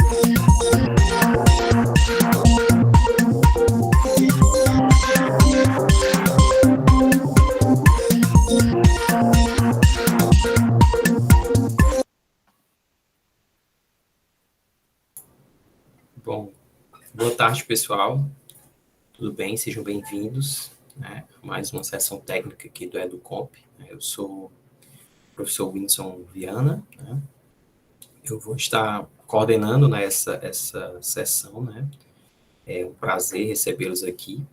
Bom, boa tarde, pessoal. Tudo bem? Sejam bem-vindos, né, a mais uma sessão técnica aqui do EduComp. Eu sou o professor Winson Viana, né? Eu vou estar coordenando, né, essa sessão, né? É um prazer recebê-los aqui.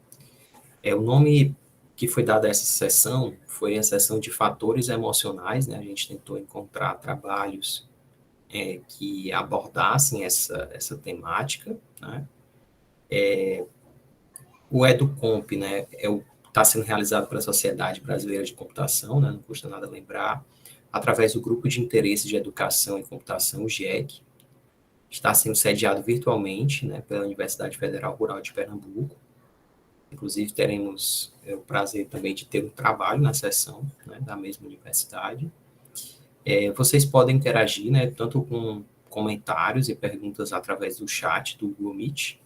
O nome que foi dado a essa sessão foi a sessão de fatores emocionais, né? A gente tentou encontrar trabalhos que abordassem essa temática, né? O EduComp, né, está sendo realizado pela Sociedade Brasileira de Computação, né, não custa nada lembrar, através do Grupo de Interesse de Educação e Computação, o GIEC. Está sendo sediado virtualmente, né, pela Universidade Federal Rural de Pernambuco. Inclusive, teremos o prazer também de ter um trabalho na sessão, né, da mesma universidade. Vocês podem interagir, né, tanto com comentários e perguntas através do chat do Google Meet,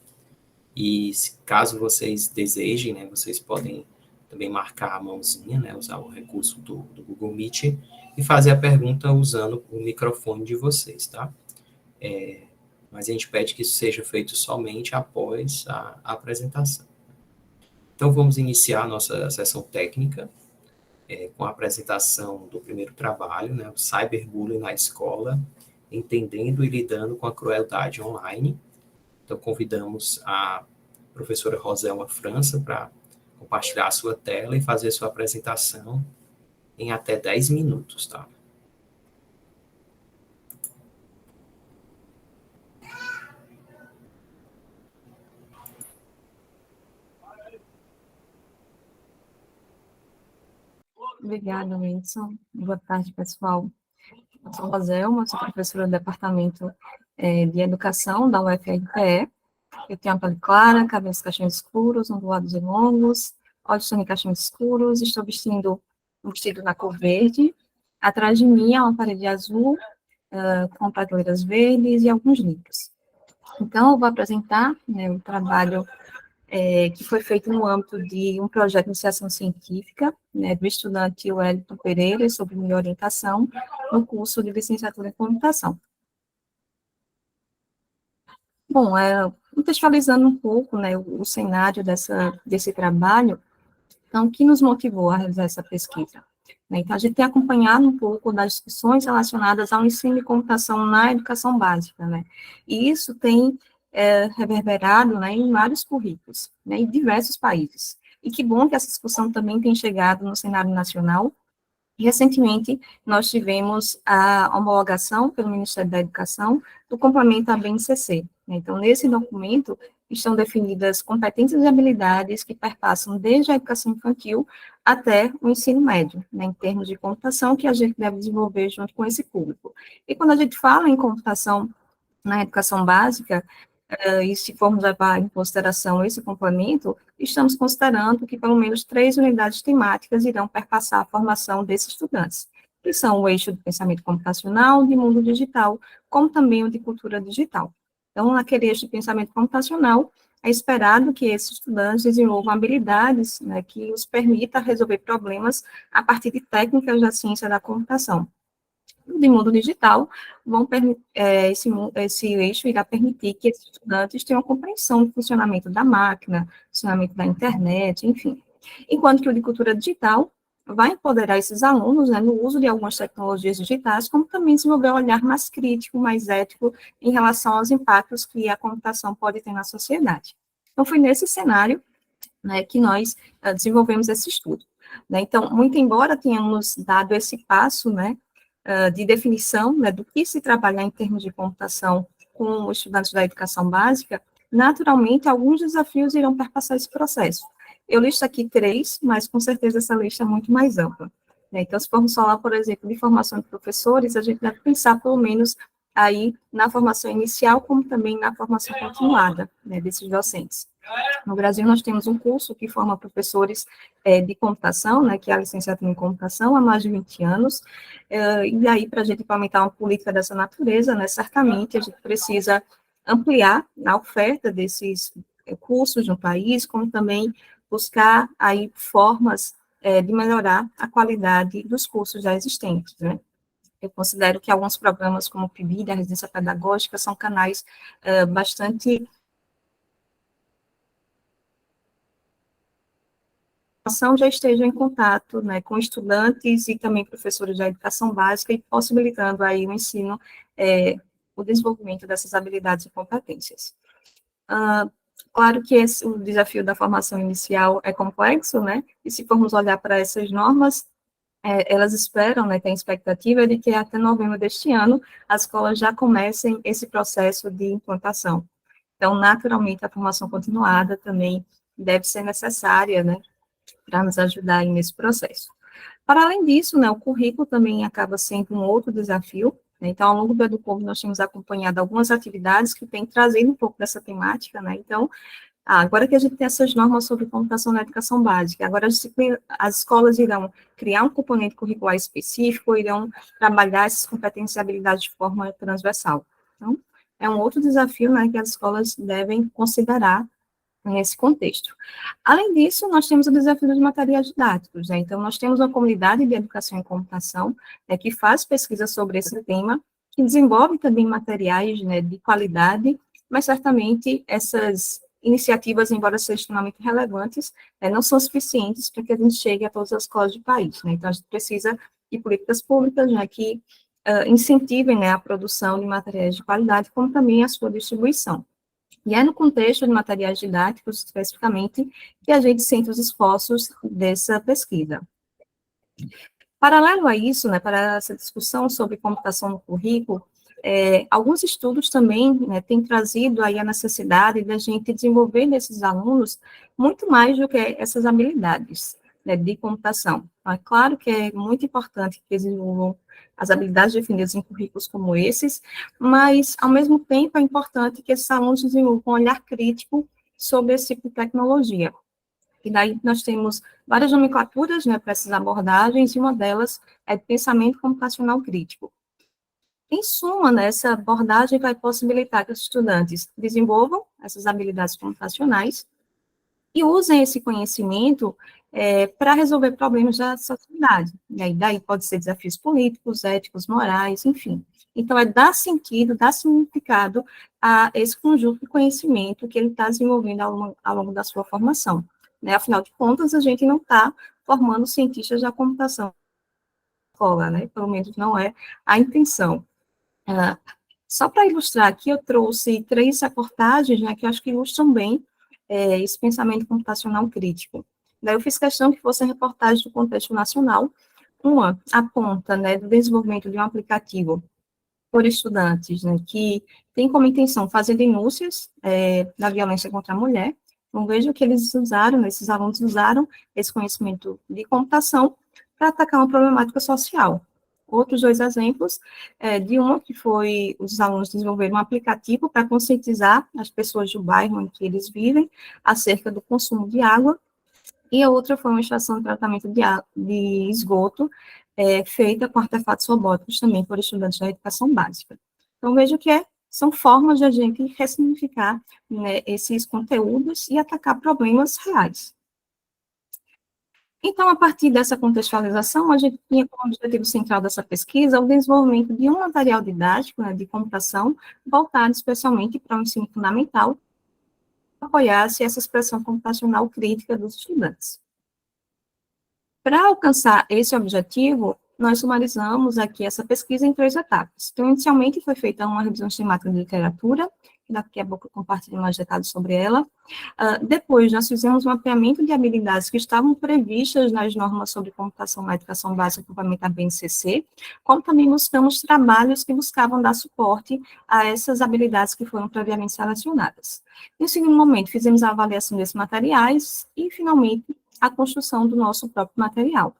e caso vocês desejem, né, vocês podem também marcar a mãozinha, né, usar o recurso do Google Meet e fazer a pergunta usando o microfone de vocês, tá? Mas a gente pede que isso seja feito somente após a apresentação. Então, vamos iniciar a nossa sessão técnica com a apresentação do primeiro trabalho, né, o Cyberbullying na Escola, Entendendo e Lidando com a Crueldade Online. Então, convidamos a professora Roselma França para compartilhar a sua tela e fazer sua apresentação em até 10 minutos, tá? Obrigada, Wilson. Boa tarde, pessoal. Eu sou Roselma, sou professora do Departamento de Educação da UFRPE. Eu tenho a pele clara, cabelos castanhos escuros, ondulados e longos, olhos também castanhos escuros, estou vestindo um vestido na cor verde. Atrás de mim há uma parede azul, com prateleiras verdes e alguns livros. Então, eu vou apresentar, né, o trabalho que foi feito no âmbito de um projeto de iniciação científica, né, do estudante Wellington Pereira, sobre minha orientação, no curso de licenciatura em computação. Bom, contextualizando um pouco, né, o cenário desse trabalho, então, o que nos motivou a realizar essa pesquisa? Então, a gente tem acompanhado um pouco das discussões relacionadas ao ensino de computação na educação básica, né, e isso tem reverberado, né, em vários currículos, né, em diversos países. E que bom que essa discussão também tem chegado no cenário nacional. E, recentemente, nós tivemos a homologação pelo Ministério da Educação do complemento à BNCC. Então, nesse documento, estão definidas competências e habilidades que perpassam desde a educação infantil até o ensino médio, né, em termos de computação, que a gente deve desenvolver junto com esse público. E quando a gente fala em computação na educação básica, e se formos levar em consideração esse complemento, estamos considerando que pelo menos 3 unidades temáticas irão perpassar a formação desses estudantes, que são o eixo do pensamento computacional, de mundo digital, como também o de cultura digital. Então, naquele eixo de pensamento computacional, é esperado que esses estudantes desenvolvam habilidades, né, que os permita resolver problemas a partir de técnicas da ciência da computação. De mundo digital, esse eixo irá permitir que esses estudantes tenham compreensão do funcionamento da máquina, funcionamento da internet, enfim. Enquanto que o de cultura digital vai empoderar esses alunos, né, no uso de algumas tecnologias digitais, como também desenvolver um olhar mais crítico, mais ético, em relação aos impactos que a computação pode ter na sociedade. Então, foi nesse cenário, né, que nós desenvolvemos esse estudo. Né? Então, muito embora tenhamos dado esse passo, né, de definição, né, do que se trabalhar em termos de computação com os estudantes da educação básica, naturalmente, alguns desafios irão perpassar esse processo. Eu listo aqui 3, mas com certeza essa lista é muito mais ampla. Né? Então, se formos falar, por exemplo, de formação de professores, a gente deve pensar, pelo menos, aí na formação inicial, como também na formação continuada, né, desses docentes. No Brasil, nós temos um curso que forma professores de computação, né, que é a licenciatura em computação, há mais de 20 anos, e aí, para a gente implementar uma política dessa natureza, né, certamente a gente precisa ampliar a oferta desses cursos no país, como também buscar aí formas de melhorar a qualidade dos cursos já existentes, né? Eu considero que alguns programas como o PIBID, a residência pedagógica, são canais bastante já estejam em contato, né, com estudantes e também professores da educação básica e possibilitando aí o ensino, o desenvolvimento dessas habilidades e competências. Claro que o desafio da formação inicial é complexo, né, e se formos olhar para essas normas, elas esperam, né, tem expectativa de que até novembro deste ano as escolas já comecem esse processo de implantação. Então, naturalmente, a formação continuada também deve ser necessária, né, para nos ajudar aí nesse processo. Para além disso, né, o currículo também acaba sendo um outro desafio, né, então, ao longo do Educomp, nós temos acompanhado algumas atividades que têm trazido um pouco dessa temática, né, então, agora que a gente tem essas normas sobre computação na educação básica, agora as escolas irão criar um componente curricular específico, irão trabalhar essas competências e habilidades de forma transversal. Então, é um outro desafio, né, que as escolas devem considerar nesse contexto. Além disso, nós temos o desafio dos materiais didáticos, né? Então, nós temos uma comunidade de educação em computação, né, que faz pesquisa sobre esse tema, que desenvolve também materiais, né, de qualidade, mas certamente essas iniciativas, embora sejam extremamente relevantes, não são suficientes para que a gente chegue a todas as escolas do país, né? Então, a gente precisa de políticas públicas, né, que incentivem, né, a produção de materiais de qualidade, como também a sua distribuição. E é no contexto de materiais didáticos, especificamente, que a gente sente os esforços dessa pesquisa. Paralelo a isso, né, para essa discussão sobre computação no currículo, alguns estudos também, né, têm trazido aí a necessidade da gente desenvolver nesses alunos muito mais do que essas habilidades, né, de computação. Então, é claro que é muito importante que eles desenvolvam as habilidades definidas em currículos como esses, mas, ao mesmo tempo, é importante que esses alunos desenvolvam um olhar crítico sobre esse tipo de tecnologia. E daí nós temos várias nomenclaturas, né, para essas abordagens, e uma delas é de pensamento computacional crítico. Em suma, né, essa abordagem vai possibilitar que os estudantes desenvolvam essas habilidades computacionais e usem esse conhecimento para resolver problemas da sociedade. E aí, daí pode ser desafios políticos, éticos, morais, enfim. Então, é dar sentido, dar significado a esse conjunto de conhecimento que ele está desenvolvendo ao longo da sua formação. Né? Afinal de contas, a gente não está formando cientistas da computação na escola, né? Pelo menos não é a intenção. Só para ilustrar aqui, eu trouxe 3 reportagens, né, que eu acho que ilustram bem esse pensamento computacional crítico. Daí eu fiz questão que fossem reportagens do contexto nacional. Uma aponta, né, do desenvolvimento de um aplicativo por estudantes, né, que tem como intenção fazer denúncias da violência contra a mulher. Então, vejo que eles usaram, esses alunos usaram esse conhecimento de computação para atacar uma problemática social. Outros 2 exemplos, de uma que foi, os alunos desenvolveram um aplicativo para conscientizar as pessoas do bairro em que eles vivem acerca do consumo de água, e a outra foi uma estação de tratamento de esgoto, feita com artefatos robóticos também por estudantes da educação básica. Então, vejo que são formas de a gente ressignificar, né, esses conteúdos e atacar problemas reais. Então, a partir dessa contextualização, a gente tinha como objetivo central dessa pesquisa o desenvolvimento de um material didático, né, de computação, voltado especialmente para o ensino fundamental, para apoiar-se essa expressão computacional crítica dos estudantes. Para alcançar esse objetivo, nós sumarizamos aqui essa pesquisa em 3 etapas. Então, inicialmente foi feita uma revisão sistemática de literatura, que daqui a pouco eu compartilho mais detalhes sobre ela. Depois, nós fizemos um mapeamento de habilidades que estavam previstas nas normas sobre computação na educação básica complementar BNCC, como também buscamos trabalhos que buscavam dar suporte a essas habilidades que foram previamente selecionadas. Em segundo momento, fizemos a avaliação desses materiais e, finalmente, a construção do nosso próprio material.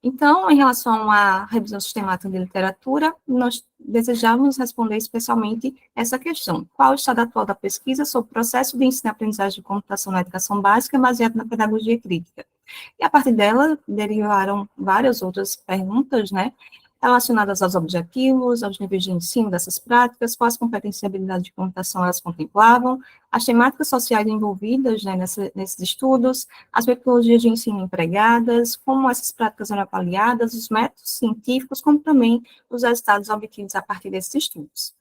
Então, em relação à revisão sistemática de literatura, nós desejávamos responder especialmente essa questão: qual o estado atual da pesquisa sobre o processo de ensino e aprendizagem de computação na educação básica baseado na pedagogia crítica? E, a partir dela, derivaram várias outras perguntas, né, relacionadas aos objetivos, aos níveis de ensino dessas práticas, quais competências e habilidades de computação elas contemplavam, as temáticas sociais envolvidas, né, nesses estudos, as metodologias de ensino empregadas, como essas práticas eram avaliadas, os métodos científicos, como também os resultados obtidos a partir desses estudos.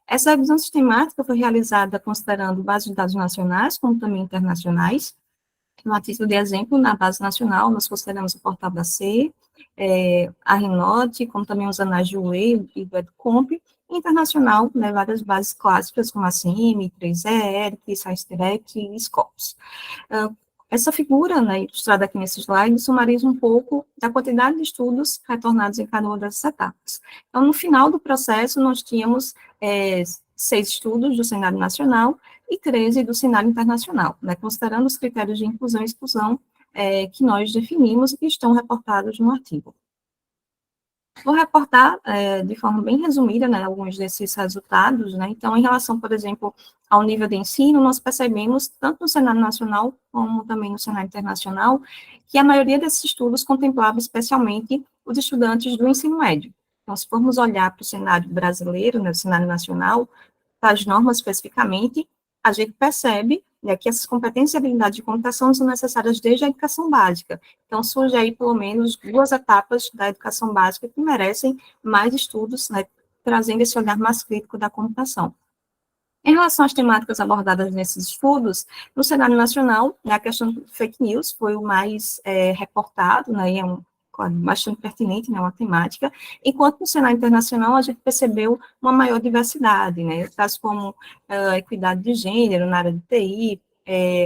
Essa revisão sistemática foi realizada considerando bases de dados nacionais, como também internacionais. No título de exemplo, na base nacional, nós consideramos o portal da CE, a Rinode, como também os anais do UE e do EduComp, e internacional, né, várias bases clássicas, como a CIEM, 3E, ERIC, ScienceDirect e Scopus. Essa figura, né, ilustrada aqui nesse slide, sumariza um pouco da quantidade de estudos retornados em cada uma dessas etapas. Então, no final do processo, nós tínhamos 6 estudos do cenário nacional e 13 do cenário internacional, né, considerando os critérios de inclusão e exclusão que nós definimos e que estão reportados no artigo. Vou reportar de forma bem resumida, né, alguns desses resultados, né. Então, em relação, por exemplo, ao nível de ensino, nós percebemos, tanto no cenário nacional, como também no cenário internacional, que a maioria desses estudos contemplava especialmente os estudantes do ensino médio. Então, se formos olhar para o cenário brasileiro, né, o cenário nacional, para as normas especificamente, a gente percebe, né, que essas competências e habilidades de computação são necessárias desde a educação básica. Então, surge aí, pelo menos, 2 etapas da educação básica que merecem mais estudos, né, trazendo esse olhar mais crítico da computação. Em relação às temáticas abordadas nesses estudos, no cenário nacional, né, a questão do fake news foi o mais reportado, né, e é bastante pertinente, né, uma temática, enquanto no cenário internacional a gente percebeu uma maior diversidade, né, casos como equidade de gênero na área de TI,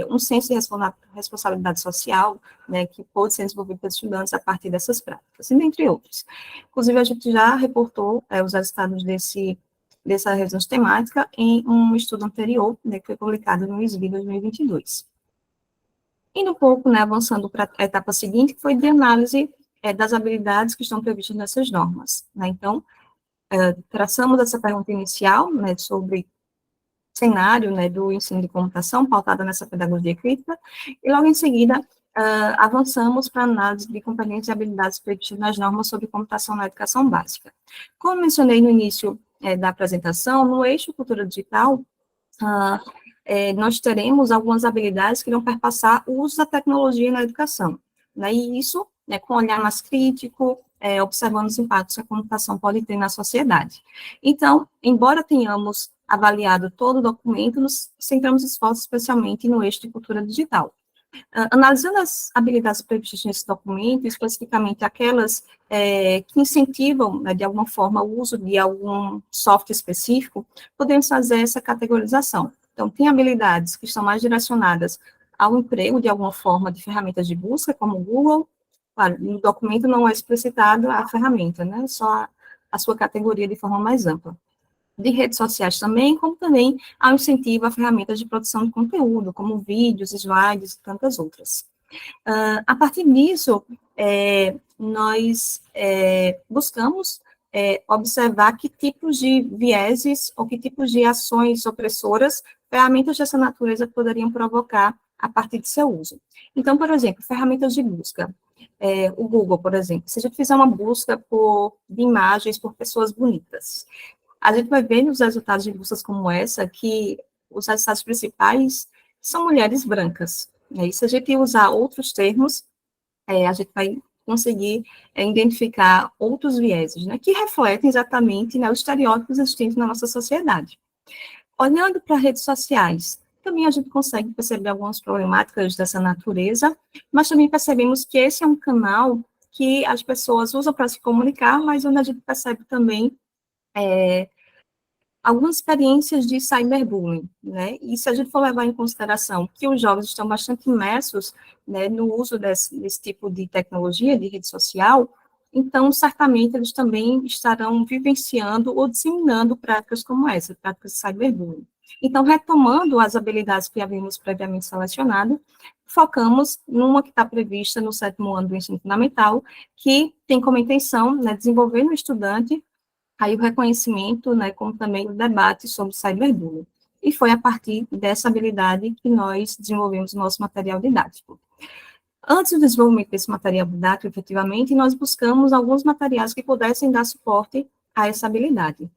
um senso de responsabilidade social, né, que pode ser desenvolvido pelos estudantes a partir dessas práticas, e dentre outros. Inclusive, a gente já reportou os resultados dessa revisão temática em um estudo anterior, né, que foi publicado no ISB 2022. Indo um pouco, né, avançando para a etapa seguinte, que foi de análise das habilidades que estão previstas nessas normas, né. Então, traçamos essa pergunta inicial, né, sobre cenário, né, do ensino de computação, pautada nessa pedagogia crítica, e logo em seguida avançamos para a análise de competências e habilidades previstas nas normas sobre computação na educação básica. Como mencionei no início da apresentação, no eixo cultura digital, nós teremos algumas habilidades que vão perpassar o uso da tecnologia na educação, né, e isso, né, com um olhar mais crítico, observando os impactos que a computação pode ter na sociedade. Então, embora tenhamos avaliado todo o documento, nos centramos esforços especialmente no eixo de cultura digital. Analisando as habilidades previstas nesse documento, especificamente aquelas que incentivam, né, de alguma forma, o uso de algum software específico, podemos fazer essa categorização. Então, tem habilidades que estão mais direcionadas ao emprego, de alguma forma, de ferramentas de busca, como o Google. Claro, no documento não é explicitada a ferramenta, né, só a sua categoria de forma mais ampla. De redes sociais também, como também ao incentivo a ferramentas de produção de conteúdo, como vídeos, slides e tantas outras. A partir disso, nós buscamos observar que tipos de vieses ou que tipos de ações opressoras ferramentas dessa natureza poderiam provocar a partir de seu uso. Então, por exemplo, ferramentas de busca. O Google, por exemplo, se a gente fizer uma busca de imagens por pessoas bonitas, a gente vai ver nos resultados de buscas como essa que os resultados principais são mulheres brancas. E se a gente usar outros termos, a gente vai conseguir identificar outros vieses, né, que refletem exatamente, né, os estereótipos existentes na nossa sociedade. Olhando para redes sociais, também a gente consegue perceber algumas problemáticas dessa natureza, mas também percebemos que esse é um canal que as pessoas usam para se comunicar, mas onde a gente percebe também algumas experiências de cyberbullying, né, e se a gente for levar em consideração que os jovens estão bastante imersos, né, no uso desse tipo de tecnologia, de rede social, então, certamente, eles também estarão vivenciando ou disseminando práticas como essa, práticas de cyberbullying. Então, retomando as habilidades que havíamos previamente selecionado, focamos numa que está prevista no 7º ano do ensino fundamental, que tem como intenção, né, desenvolver no estudante aí o reconhecimento, né, como também o debate sobre cyberbullying. E foi a partir dessa habilidade que nós desenvolvemos o nosso material didático. Antes do desenvolvimento desse material didático, efetivamente, nós buscamos alguns materiais que pudessem dar suporte a essa habilidade.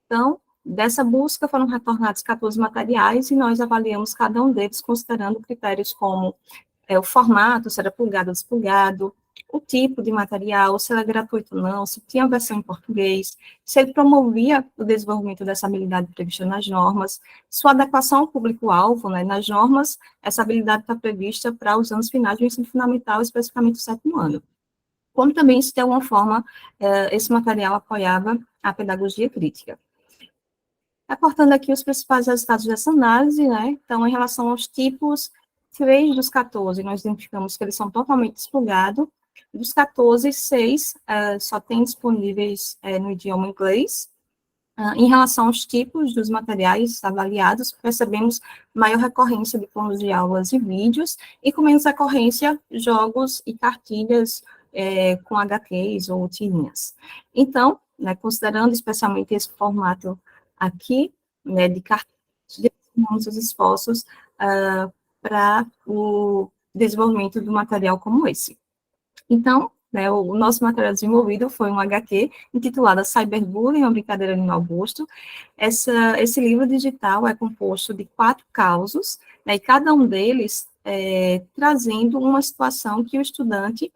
Então, dessa busca foram retornados 14 materiais e nós avaliamos cada um deles considerando critérios como o formato, se era plugado ou despulgado, o tipo de material, se era gratuito ou não, se tinha versão em português, se ele promovia o desenvolvimento dessa habilidade prevista nas normas, sua adequação ao público-alvo, né, nas normas, essa habilidade está prevista para os anos finais do ensino fundamental, especificamente o 7º ano. Como também, se de alguma forma, esse material apoiava a pedagogia crítica. Aportando aqui os principais resultados dessa análise, né, então, em relação aos tipos, 3 dos 14, nós identificamos que eles são totalmente desplugados. Dos 14, 6 só tem disponíveis no idioma inglês. Em relação aos tipos dos materiais avaliados, percebemos maior recorrência de planos de aulas e vídeos, e com menos recorrência, jogos e cartilhas com HQs ou tirinhas. Então, né, considerando especialmente esse formato aqui, né, de cartilhas, direcionamos os esforços para o desenvolvimento do material como esse. Então, né, o nosso material desenvolvido foi um HQ intitulado Cyberbullying, uma brincadeira de mau gosto. Esse livro digital é composto de 4 causos, né, e cada um deles trazendo uma situação que o estudante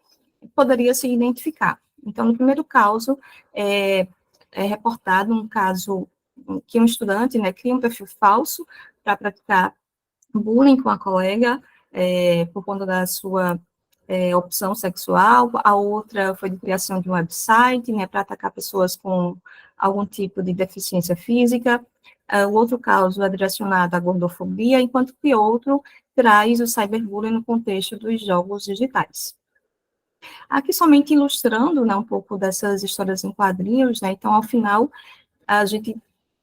poderia se identificar. Então, no primeiro caso, é reportado um caso que um estudante, né, cria um perfil falso para praticar bullying com a colega por conta da sua opção sexual. A outra foi de criação de um website, né, para atacar pessoas com algum tipo de deficiência física. O outro caso é direcionado à gordofobia, enquanto que outro traz o cyberbullying no contexto dos jogos digitais. Aqui somente ilustrando, né, um pouco dessas histórias em quadrinhos, né, então, ao final, a gente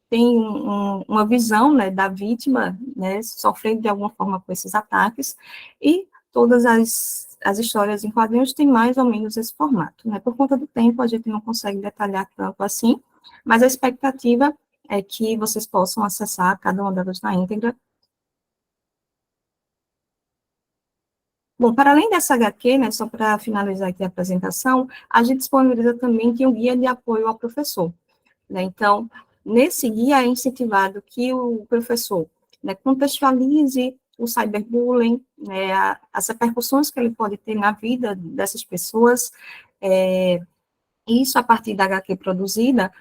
tem uma visão, né, da vítima, né, sofrendo de alguma forma com esses ataques, e todas as histórias em quadrinhos têm mais ou menos esse formato, né. Por conta do tempo, a gente não consegue detalhar tanto assim, mas a expectativa é que vocês possam acessar cada uma delas na íntegra. Bom, para além dessa HQ, né, só para finalizar aqui a apresentação, a gente disponibiliza também um guia de apoio ao professor, né. Então, nesse guia é incentivado que o professor, né, contextualize o cyberbullying, né, as repercussões que ele pode ter na vida dessas pessoas, isso a partir da HQ produzida,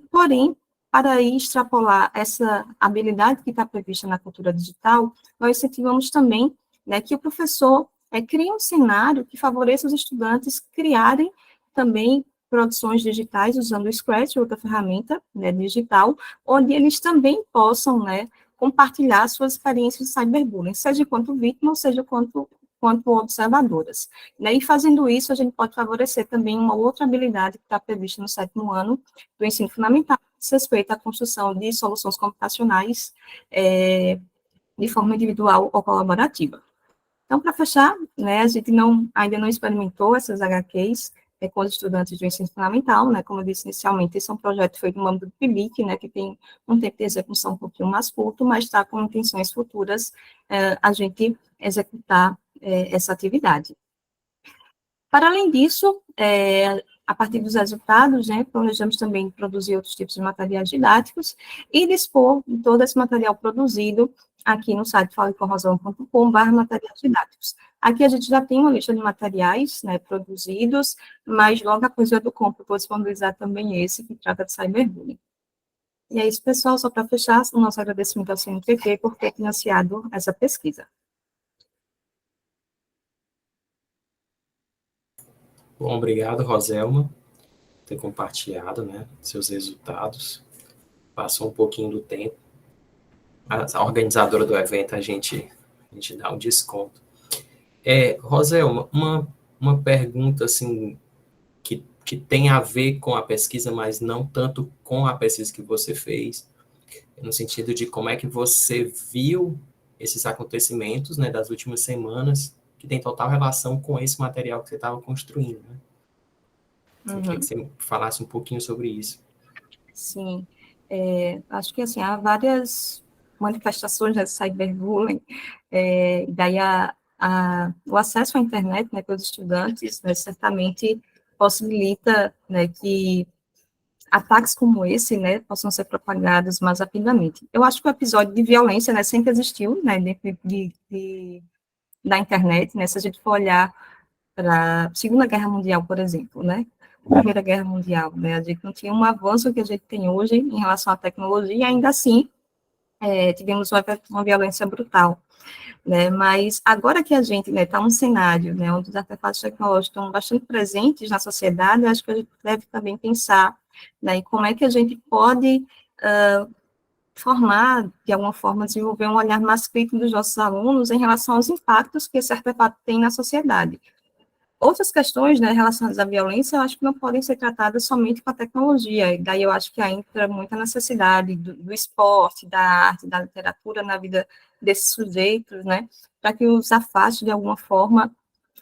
porém, para aí extrapolar essa habilidade que está prevista na cultura digital, nós incentivamos também, né, que o professor crie um cenário que favoreça os estudantes criarem também produções digitais usando o Scratch, outra ferramenta, né, digital, onde eles também possam, né, compartilhar suas experiências de cyberbullying, seja quanto vítima, ou seja quanto observadoras, né, e fazendo isso, a gente pode favorecer também uma outra habilidade que está prevista no 7º ano do ensino fundamental, que diz respeito à construção de soluções computacionais de forma individual ou colaborativa. Então, para fechar, né, a gente ainda não experimentou essas HQs com os estudantes do ensino fundamental, né, como eu disse inicialmente, esse é um projeto feito no âmbito do PIBIC, né, que tem um tempo de execução um pouquinho mais curto, mas está com intenções futuras a gente executar essa atividade. Para além disso, a partir dos resultados, né, planejamos também produzir outros tipos de materiais didáticos e dispor de todo esse material produzido aqui no site falecorrosão.com/materiais didáticos. Aqui a gente já tem uma lista de materiais, né, produzidos, mas logo após o EduComp eu vou disponibilizar também esse que trata de cyberbullying. E é isso, pessoal, só para fechar, o nosso agradecimento ao CNPq por ter financiado essa pesquisa. Bom, obrigado, Roselma, por ter compartilhado, né, seus resultados. Passou um pouquinho do tempo. A organizadora do evento, a gente dá um desconto. Roselma, uma pergunta, assim, que tem a ver com a pesquisa, mas não tanto com a pesquisa que você fez, no sentido de como é que você viu esses acontecimentos, né, das últimas semanas, que tem total relação com esse material que você estava construindo, né? Eu queria que você falasse um pouquinho sobre isso. Sim, acho que, assim, há várias manifestações de cyberbullying, daí a o acesso à internet, né, pelos estudantes, né, certamente possibilita, né, que ataques como esse, né, possam ser propagados mais rapidamente. Eu acho que o episódio de violência, né, sempre existiu, né, dentro da internet, né, se a gente for olhar para a Segunda Guerra Mundial, por exemplo, né, Primeira Guerra Mundial, né, a gente não tinha um avanço que a gente tem hoje em relação à tecnologia, e ainda assim, tivemos uma violência brutal, né, mas agora que a gente, né, está num cenário, né, onde os artefatos tecnológicos estão bastante presentes na sociedade, acho que a gente deve também pensar, né, em como é que a gente pode formar, de alguma forma, desenvolver um olhar mais crítico dos nossos alunos em relação aos impactos que esse artefato tem na sociedade. Outras questões, né, relacionadas à violência, eu acho que não podem ser tratadas somente com a tecnologia, e daí eu acho que aí entra muita necessidade do esporte, da arte, da literatura na vida desses sujeitos, né, para que os afaste de alguma forma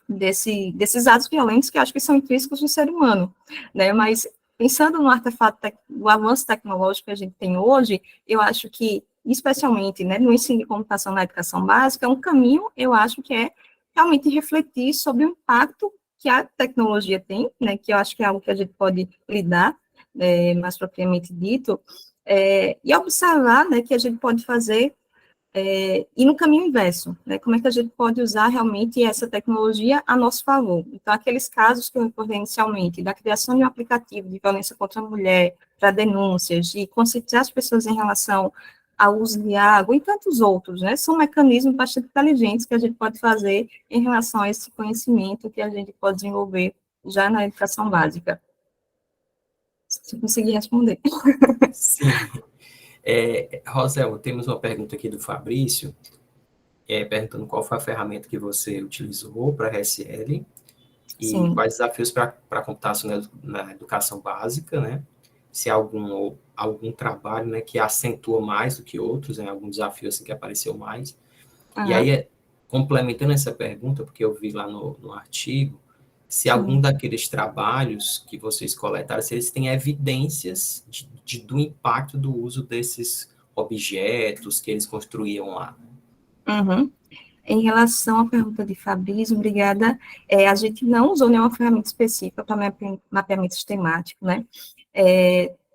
desses atos violentos que eu acho que são intrínsecos do ser humano, né, mas pensando no artefato, no avanço tecnológico que a gente tem hoje, eu acho que, especialmente, né, no ensino de computação na educação básica, um caminho, eu acho que é realmente refletir sobre o impacto que a tecnologia tem, né, que eu acho que é algo que a gente pode lidar, mais propriamente dito, e observar, né, que a gente pode fazer e no caminho inverso, né, como é que a gente pode usar realmente essa tecnologia a nosso favor. Então, aqueles casos que eu reportei inicialmente, da criação de um aplicativo de violência contra a mulher, para denúncias, de conscientizar as pessoas em relação ao uso de água, e tantos outros, né, são mecanismos bastante inteligentes que a gente pode fazer em relação a esse conhecimento que a gente pode desenvolver já na educação básica. Se eu conseguir responder. Sim. Rosel, temos uma pergunta aqui do Fabrício, perguntando qual foi a ferramenta que você utilizou para a RSL e Sim. quais desafios para a computação na educação básica, né? Se há algum trabalho, né, que acentua mais do que outros, né? Algum desafio assim, que apareceu mais. E aí, complementando essa pergunta, porque eu vi lá no artigo, se algum daqueles trabalhos que vocês coletaram, se eles têm evidências do impacto do uso desses objetos que eles construíam lá. Uhum. Em relação à pergunta de Fabrício, obrigada, a gente não usou nenhuma ferramenta específica para mapeamento sistemático, né?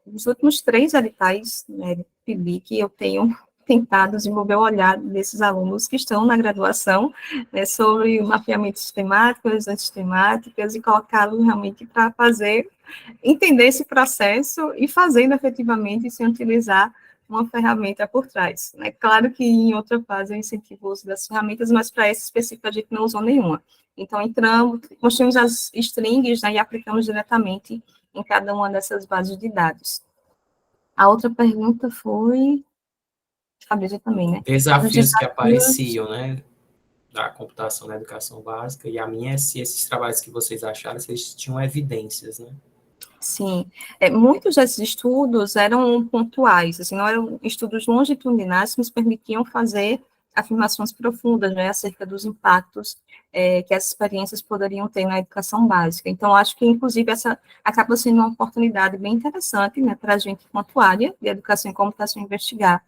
Nos últimos 3 editais, né, de PIBIC, eu tenho tentado desenvolver o olhar desses alunos que estão na graduação, né, sobre o mapeamento sistemático, revisões sistemáticas, e colocá-los realmente para entender esse processo e fazendo efetivamente sem utilizar uma ferramenta por trás. É claro que em outra fase eu incentivo o uso das ferramentas, mas para essa específica a gente não usou nenhuma. Então, entramos, construímos as strings, né, e aplicamos diretamente em cada uma dessas bases de dados. A outra pergunta foi... Fabrício também, né? Desafios que apareciam, né, da computação na educação básica, e a minha é se esses trabalhos que vocês acharam, se eles tinham evidências, né? Sim, muitos desses estudos eram pontuais, assim, não eram estudos longitudinais que nos permitiam fazer afirmações profundas, né, acerca dos impactos que essas experiências poderiam ter na educação básica. Então, acho que, inclusive, essa acaba sendo uma oportunidade bem interessante, né, para a gente, quanto área de educação e computação, investigar.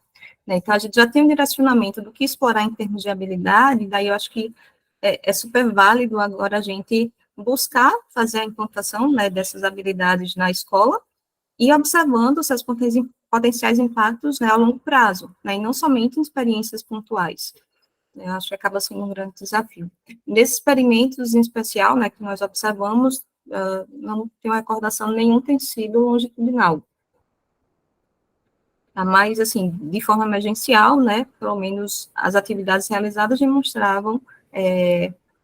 Né? Então, a gente já tem um direcionamento do que explorar em termos de habilidade, daí eu acho que é super válido agora a gente buscar fazer a implantação, né, dessas habilidades na escola e observando seus potenciais impactos, né, a longo prazo, né, e não somente em experiências pontuais. Eu acho que acaba sendo um grande desafio. Nesses experimentos em especial, né, que nós observamos, não tenho recordação nenhum tem sido longitudinal. Mas, assim, de forma emergencial, né, pelo menos as atividades realizadas demonstravam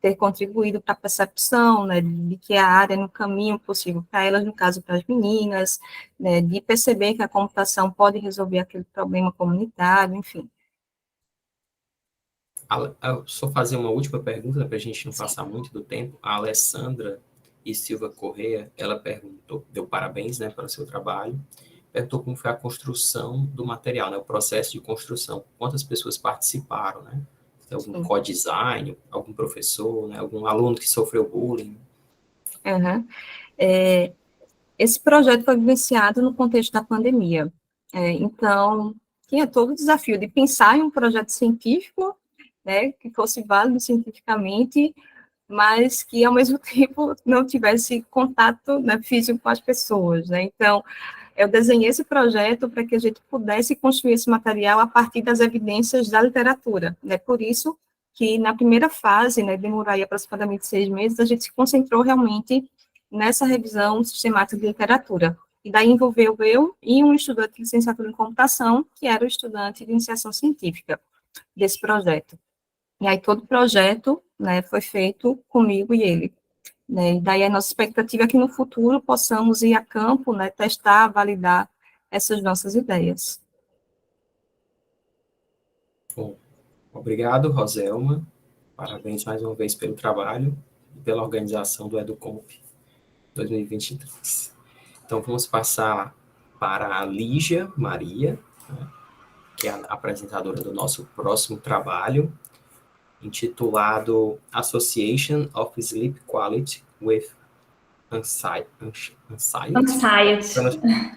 ter contribuído para a percepção, né, de que a área é no caminho possível para elas, no caso para as meninas, né, de perceber que a computação pode resolver aquele problema comunitário, enfim. Só fazer uma última pergunta, para a gente não passar muito do tempo. A Alessandra e Silva Correia, ela perguntou, deu parabéns, né, para o seu trabalho, perguntou como foi a construção do material, né, o processo de construção, quantas pessoas participaram, né? Algum co-design, algum professor, né, algum aluno que sofreu bullying. Uhum. Esse projeto foi vivenciado no contexto da pandemia. Então, tinha todo o desafio de pensar em um projeto científico né, que fosse válido cientificamente, mas que, ao mesmo tempo, não tivesse contato, né, físico com as pessoas, né? Então, eu desenhei esse projeto para que a gente pudesse construir esse material a partir das evidências da literatura, né? Por isso que, na primeira fase, né, demorou aí aproximadamente 6 meses, a gente se concentrou realmente nessa revisão sistemática de literatura. E daí envolveu eu e um estudante de licenciatura em computação, que era o estudante de iniciação científica desse projeto. E aí todo o projeto, né, foi feito comigo e ele, né? E daí a nossa expectativa é que no futuro possamos ir a campo, né, testar, validar essas nossas ideias. Bom, obrigado, Roselma. Parabéns mais uma vez pelo trabalho e pela organização do EduComp 2023. Então, vamos passar para a Lígia Maria, né, que é a apresentadora do nosso próximo trabalho, intitulado Association of Sleep Quality with Anxiety.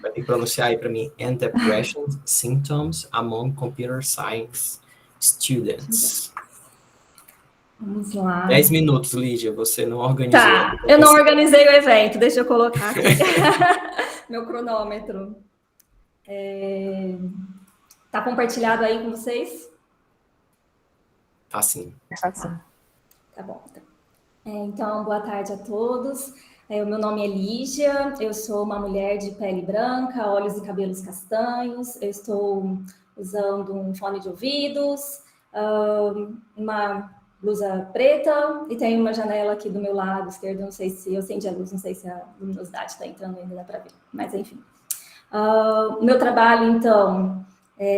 Vai ter que pronunciar aí para mim. And Depression Symptoms Among Computer Science Students. Vamos lá. 10 minutos, Lígia, você não organizou. Tá, eu não organizei o evento, deixa eu colocar aqui meu cronômetro. Tá compartilhado aí com vocês? Tá sim. Tá sim. Tá bom. Então, boa tarde a todos. O meu nome é Lígia, eu sou uma mulher de pele branca, olhos e cabelos castanhos, eu estou usando um fone de ouvidos, uma blusa preta e tem uma janela aqui do meu lado esquerdo, não sei se eu acendi a luz, não sei se a luminosidade está entrando ainda, dá para ver, mas enfim. O meu trabalho, então,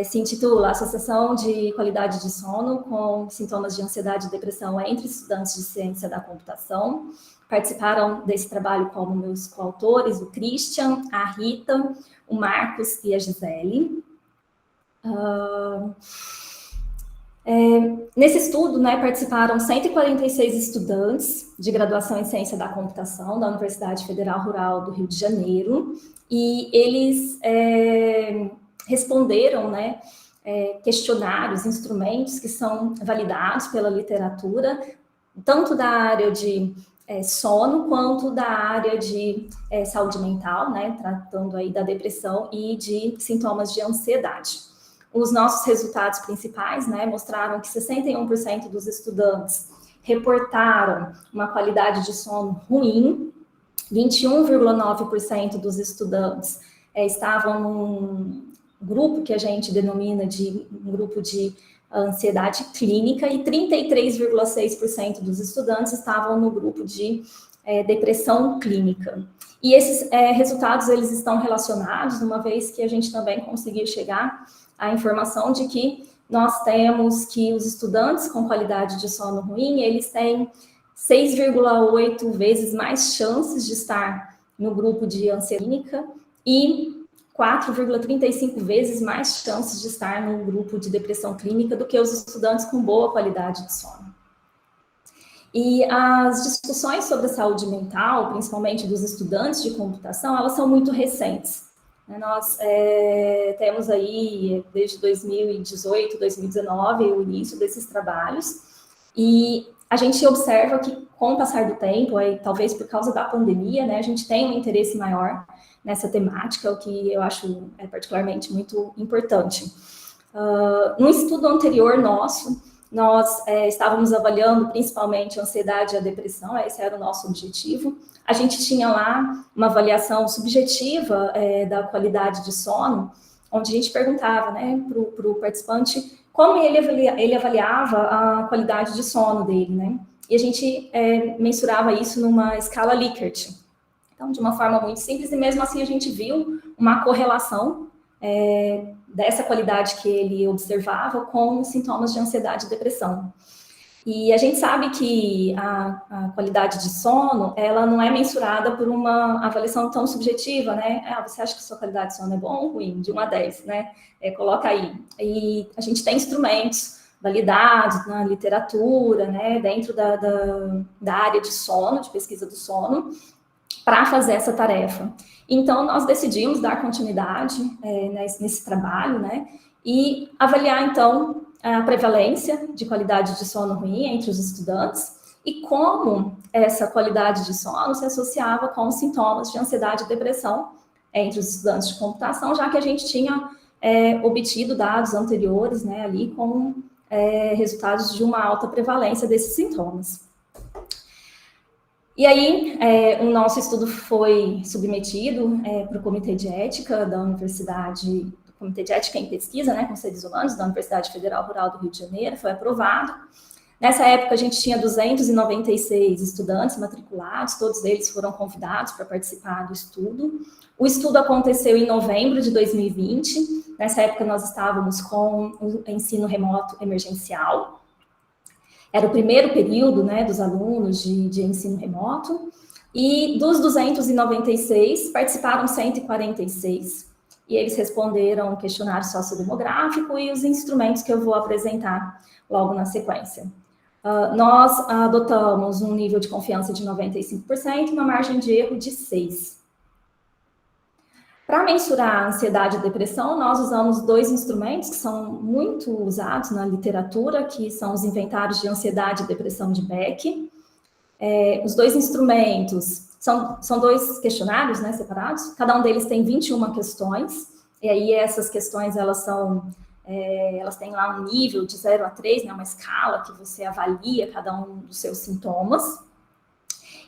se intitula Associação de Qualidade de Sono com Sintomas de Ansiedade e Depressão entre Estudantes de Ciência da Computação. Participaram desse trabalho como meus coautores, o Christian, a Rita, o Marcos e a Gisele. Nesse estudo, né, participaram 146 estudantes de graduação em Ciência da Computação da Universidade Federal Rural do Rio de Janeiro, e eles responderam, né, questionários, instrumentos que são validados pela literatura, tanto da área de sono, quanto da área de saúde mental, né, tratando aí da depressão e de sintomas de ansiedade. Os nossos resultados principais, né, mostraram que 61% dos estudantes reportaram uma qualidade de sono ruim, 21,9% dos estudantes estavam num grupo que a gente denomina de um grupo de ansiedade clínica e 33,6% dos estudantes estavam no grupo de depressão clínica. E esses resultados, eles estão relacionados, uma vez que a gente também conseguiu chegar à informação de que nós temos que os estudantes com qualidade de sono ruim, eles têm 6,8 vezes mais chances de estar no grupo de ansiedade clínica e 4,35 vezes mais chances de estar no grupo de depressão clínica do que os estudantes com boa qualidade de sono. E as discussões sobre a saúde mental, principalmente dos estudantes de computação, elas são muito recentes. Nós temos aí, desde 2018, 2019, o início desses trabalhos, e a gente observa que, com o passar do tempo, aí, talvez por causa da pandemia, né, a gente tem um interesse maior nessa temática, o que eu acho particularmente muito importante. No estudo anterior nosso, nós estávamos avaliando principalmente a ansiedade e a depressão, esse era o nosso objetivo. A gente tinha lá uma avaliação subjetiva da qualidade de sono, onde a gente perguntava, né, para o participante como ele avaliava a qualidade de sono dele, né? E a gente mensurava isso numa escala Likert. Então, de uma forma muito simples, e mesmo assim a gente viu uma correlação dessa qualidade que ele observava com os sintomas de ansiedade e depressão. E a gente sabe que a qualidade de sono, ela não é mensurada por uma avaliação tão subjetiva, né? Você acha que a sua qualidade de sono é bom ou ruim? De 1 a 10, né? Coloca aí. E a gente tem instrumentos validados na literatura, né? Dentro da área de sono, de pesquisa do sono, para fazer essa tarefa. Então, nós decidimos dar continuidade nesse trabalho, né? E avaliar, então, a prevalência de qualidade de sono ruim entre os estudantes e como essa qualidade de sono se associava com sintomas de ansiedade e depressão entre os estudantes de computação, já que a gente tinha obtido dados anteriores, né, ali com resultados de uma alta prevalência desses sintomas. E aí, o nosso estudo foi submetido para o Comitê de Ética da Universidade, do Comitê de Ética em Pesquisa, né, com seres humanos, da Universidade Federal Rural do Rio de Janeiro, foi aprovado. Nessa época, a gente tinha 296 estudantes matriculados, todos eles foram convidados para participar do estudo. O estudo aconteceu em novembro de 2020. Nessa época, nós estávamos com o ensino remoto emergencial. Era o primeiro período, né, dos alunos de ensino remoto. E dos 296, participaram 146. E eles responderam o questionário sociodemográfico e os instrumentos que eu vou apresentar logo na sequência. Nós adotamos um nível de confiança de 95% e uma margem de erro de 6%. Para mensurar a ansiedade e depressão, nós usamos 2 instrumentos que são muito usados na literatura, que são os inventários de ansiedade e depressão de Beck. Os 2 instrumentos são 2 questionários, né, separados, cada um deles tem 21 questões, e aí essas questões, elas têm lá um nível de 0 a 3, né, uma escala que você avalia cada um dos seus sintomas.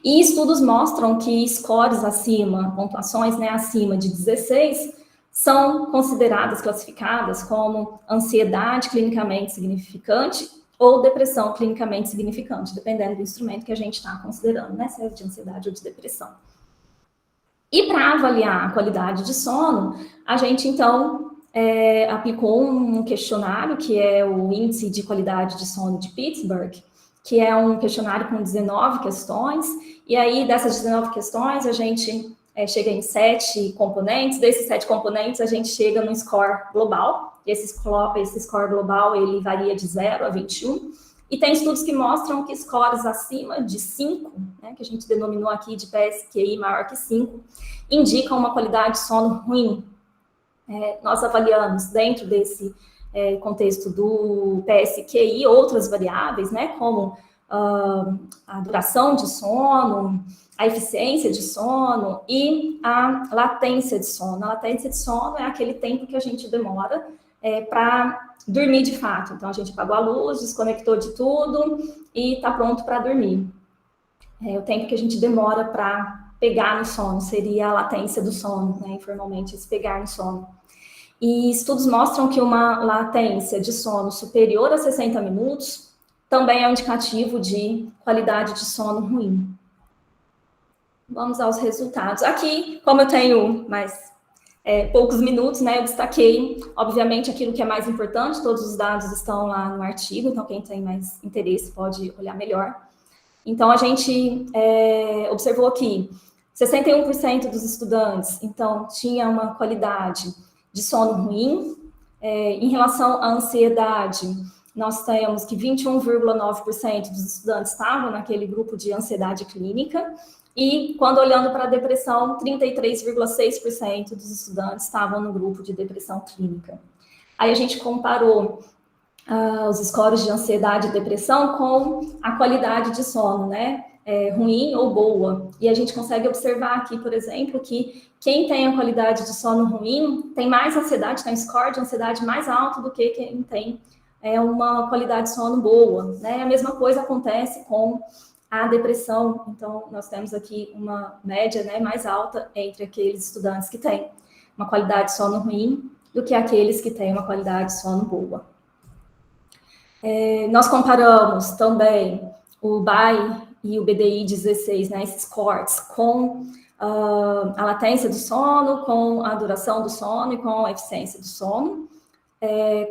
E estudos mostram que scores acima, pontuações, né, acima de 16, são consideradas, classificadas como ansiedade clinicamente significante ou depressão clinicamente significante, dependendo do instrumento que a gente está considerando, né, se é de ansiedade ou de depressão. E para avaliar a qualidade de sono, a gente, então, aplicou um questionário, que é o Índice de Qualidade de Sono de Pittsburgh, que é um questionário com 19 questões, e aí dessas 19 questões a gente chega em 7 componentes, desses 7 componentes a gente chega no score global, e esse score global ele varia de 0 a 21, e tem estudos que mostram que scores acima de 5, né, que a gente denominou aqui de PSQI maior que 5, indicam uma qualidade de sono ruim. Nós avaliamos dentro desse contexto do PSQI outras variáveis, né, como a duração de sono, a eficiência de sono e a latência de sono. A latência de sono é aquele tempo que a gente demora para dormir de fato. Então, a gente apagou a luz, desconectou de tudo e está pronto para dormir. O tempo que a gente demora para pegar no sono seria a latência do sono, né, informalmente, esse pegar no sono. E estudos mostram que uma latência de sono superior a 60 minutos também é um indicativo de qualidade de sono ruim. Vamos aos resultados. Aqui, como eu tenho mais poucos minutos, né, eu destaquei, obviamente, aquilo que é mais importante, todos os dados estão lá no artigo, então quem tem mais interesse pode olhar melhor. Então, a gente observou aqui, 61% dos estudantes, então, tinha uma qualidade de sono ruim. Em relação à ansiedade, nós temos que 21,9% dos estudantes estavam naquele grupo de ansiedade clínica, e quando olhando para a depressão, 33,6% dos estudantes estavam no grupo de depressão clínica. Aí a gente comparou os scores de ansiedade e depressão com a qualidade de sono, né? Ruim ou boa. E a gente consegue observar aqui, por exemplo, que quem tem a qualidade de sono ruim tem mais ansiedade, tem um score de ansiedade mais alto do que quem tem uma qualidade de sono boa, né? A mesma coisa acontece com a depressão. Então, nós temos aqui uma média, né, mais alta entre aqueles estudantes que têm uma qualidade de sono ruim do que aqueles que têm uma qualidade de sono boa. Nós comparamos também o BAI e o BDI-16, né, esses scores, com a latência do sono, com a duração do sono e com a eficiência do sono.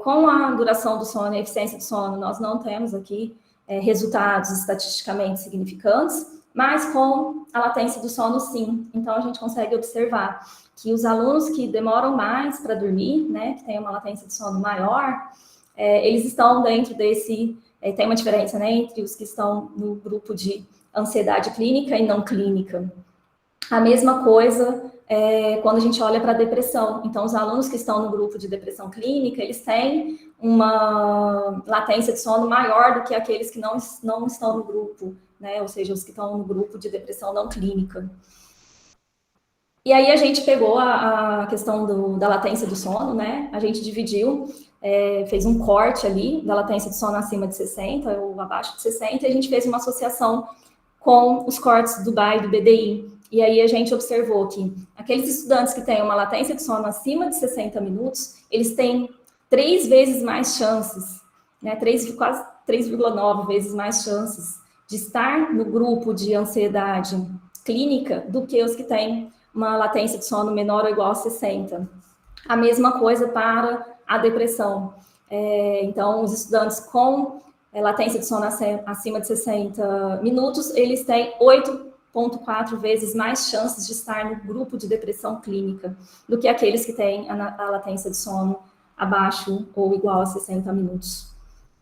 Com a duração do sono e a eficiência do sono, nós não temos aqui resultados estatisticamente significantes, mas com a latência do sono, sim. Então, a gente consegue observar que os alunos que demoram mais para dormir, né, que têm uma latência de sono maior, eles estão dentro desse... tem uma diferença, né, entre os que estão no grupo de ansiedade clínica e não clínica. A mesma coisa quando a gente olha para a depressão. Então, os alunos que estão no grupo de depressão clínica, eles têm uma latência de sono maior do que aqueles que não estão no grupo, né? Ou seja, os que estão no grupo de depressão não clínica. E aí a gente pegou a questão da latência do sono, né? A gente dividiu, fez um corte ali da latência de sono acima de 60 ou abaixo de 60, e a gente fez uma associação com os cortes do BA e do BDI. E aí a gente observou que aqueles estudantes que têm uma latência de sono acima de 60 minutos, eles têm 3 vezes mais chances, né? Quase 3,9 vezes mais chances de estar no grupo de ansiedade clínica do que os que têm uma latência de sono menor ou igual a 60. A mesma coisa para a depressão. Então, os estudantes com latência de sono acima de 60 minutos, eles têm 8,4 vezes mais chances de estar no grupo de depressão clínica do que aqueles que têm a latência de sono abaixo ou igual a 60 minutos.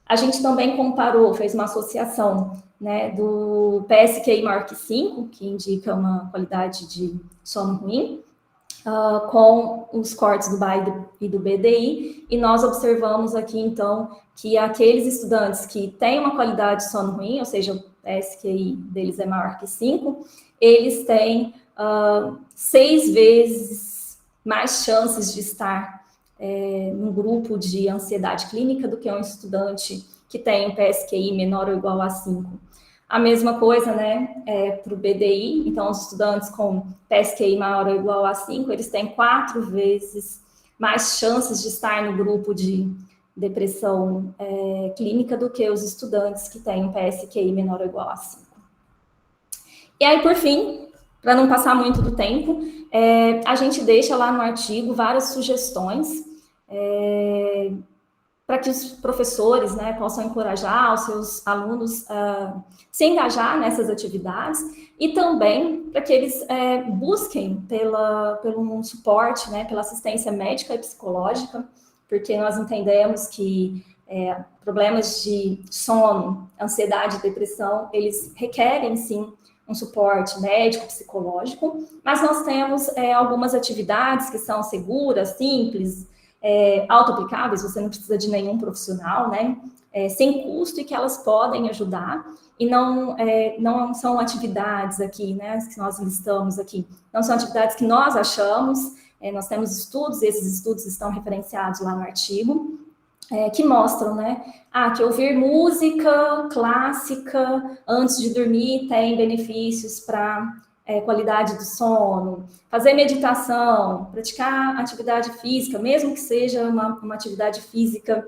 A gente também comparou, fez uma associação, né, do PSQI maior que 5, que indica uma qualidade de sono ruim, com os cortes do BA e do BDI, e nós observamos aqui, então, que aqueles estudantes que têm uma qualidade de sono ruim, ou seja, o PSQI deles é maior que 5, eles têm 6 vezes mais chances de estar num grupo de ansiedade clínica do que um estudante que tem um PSQI menor ou igual a 5. A mesma coisa, né, para o BDI, então os estudantes com PSQI maior ou igual a 5, eles têm 4 vezes mais chances de estar no grupo de depressão clínica do que os estudantes que têm um PSQI menor ou igual a 5. E aí, por fim, para não passar muito do tempo, a gente deixa lá no artigo várias sugestões para que os professores, né, possam encorajar os seus alunos a se engajar nessas atividades e também para que eles busquem pelo um suporte, né, pela assistência médica e psicológica, porque nós entendemos que problemas de sono, ansiedade e depressão, eles requerem, sim, um suporte médico, psicológico, mas nós temos algumas atividades que são seguras, simples, auto-aplicáveis, você não precisa de nenhum profissional, né? Sem custo e que elas podem ajudar, e não são atividades aqui, né, que nós listamos aqui, não são atividades que nós achamos, nós temos estudos, esses estudos estão referenciados lá no artigo, que mostram, né, que ouvir música clássica antes de dormir tem benefícios para qualidade do sono, fazer meditação, praticar atividade física, mesmo que seja uma atividade física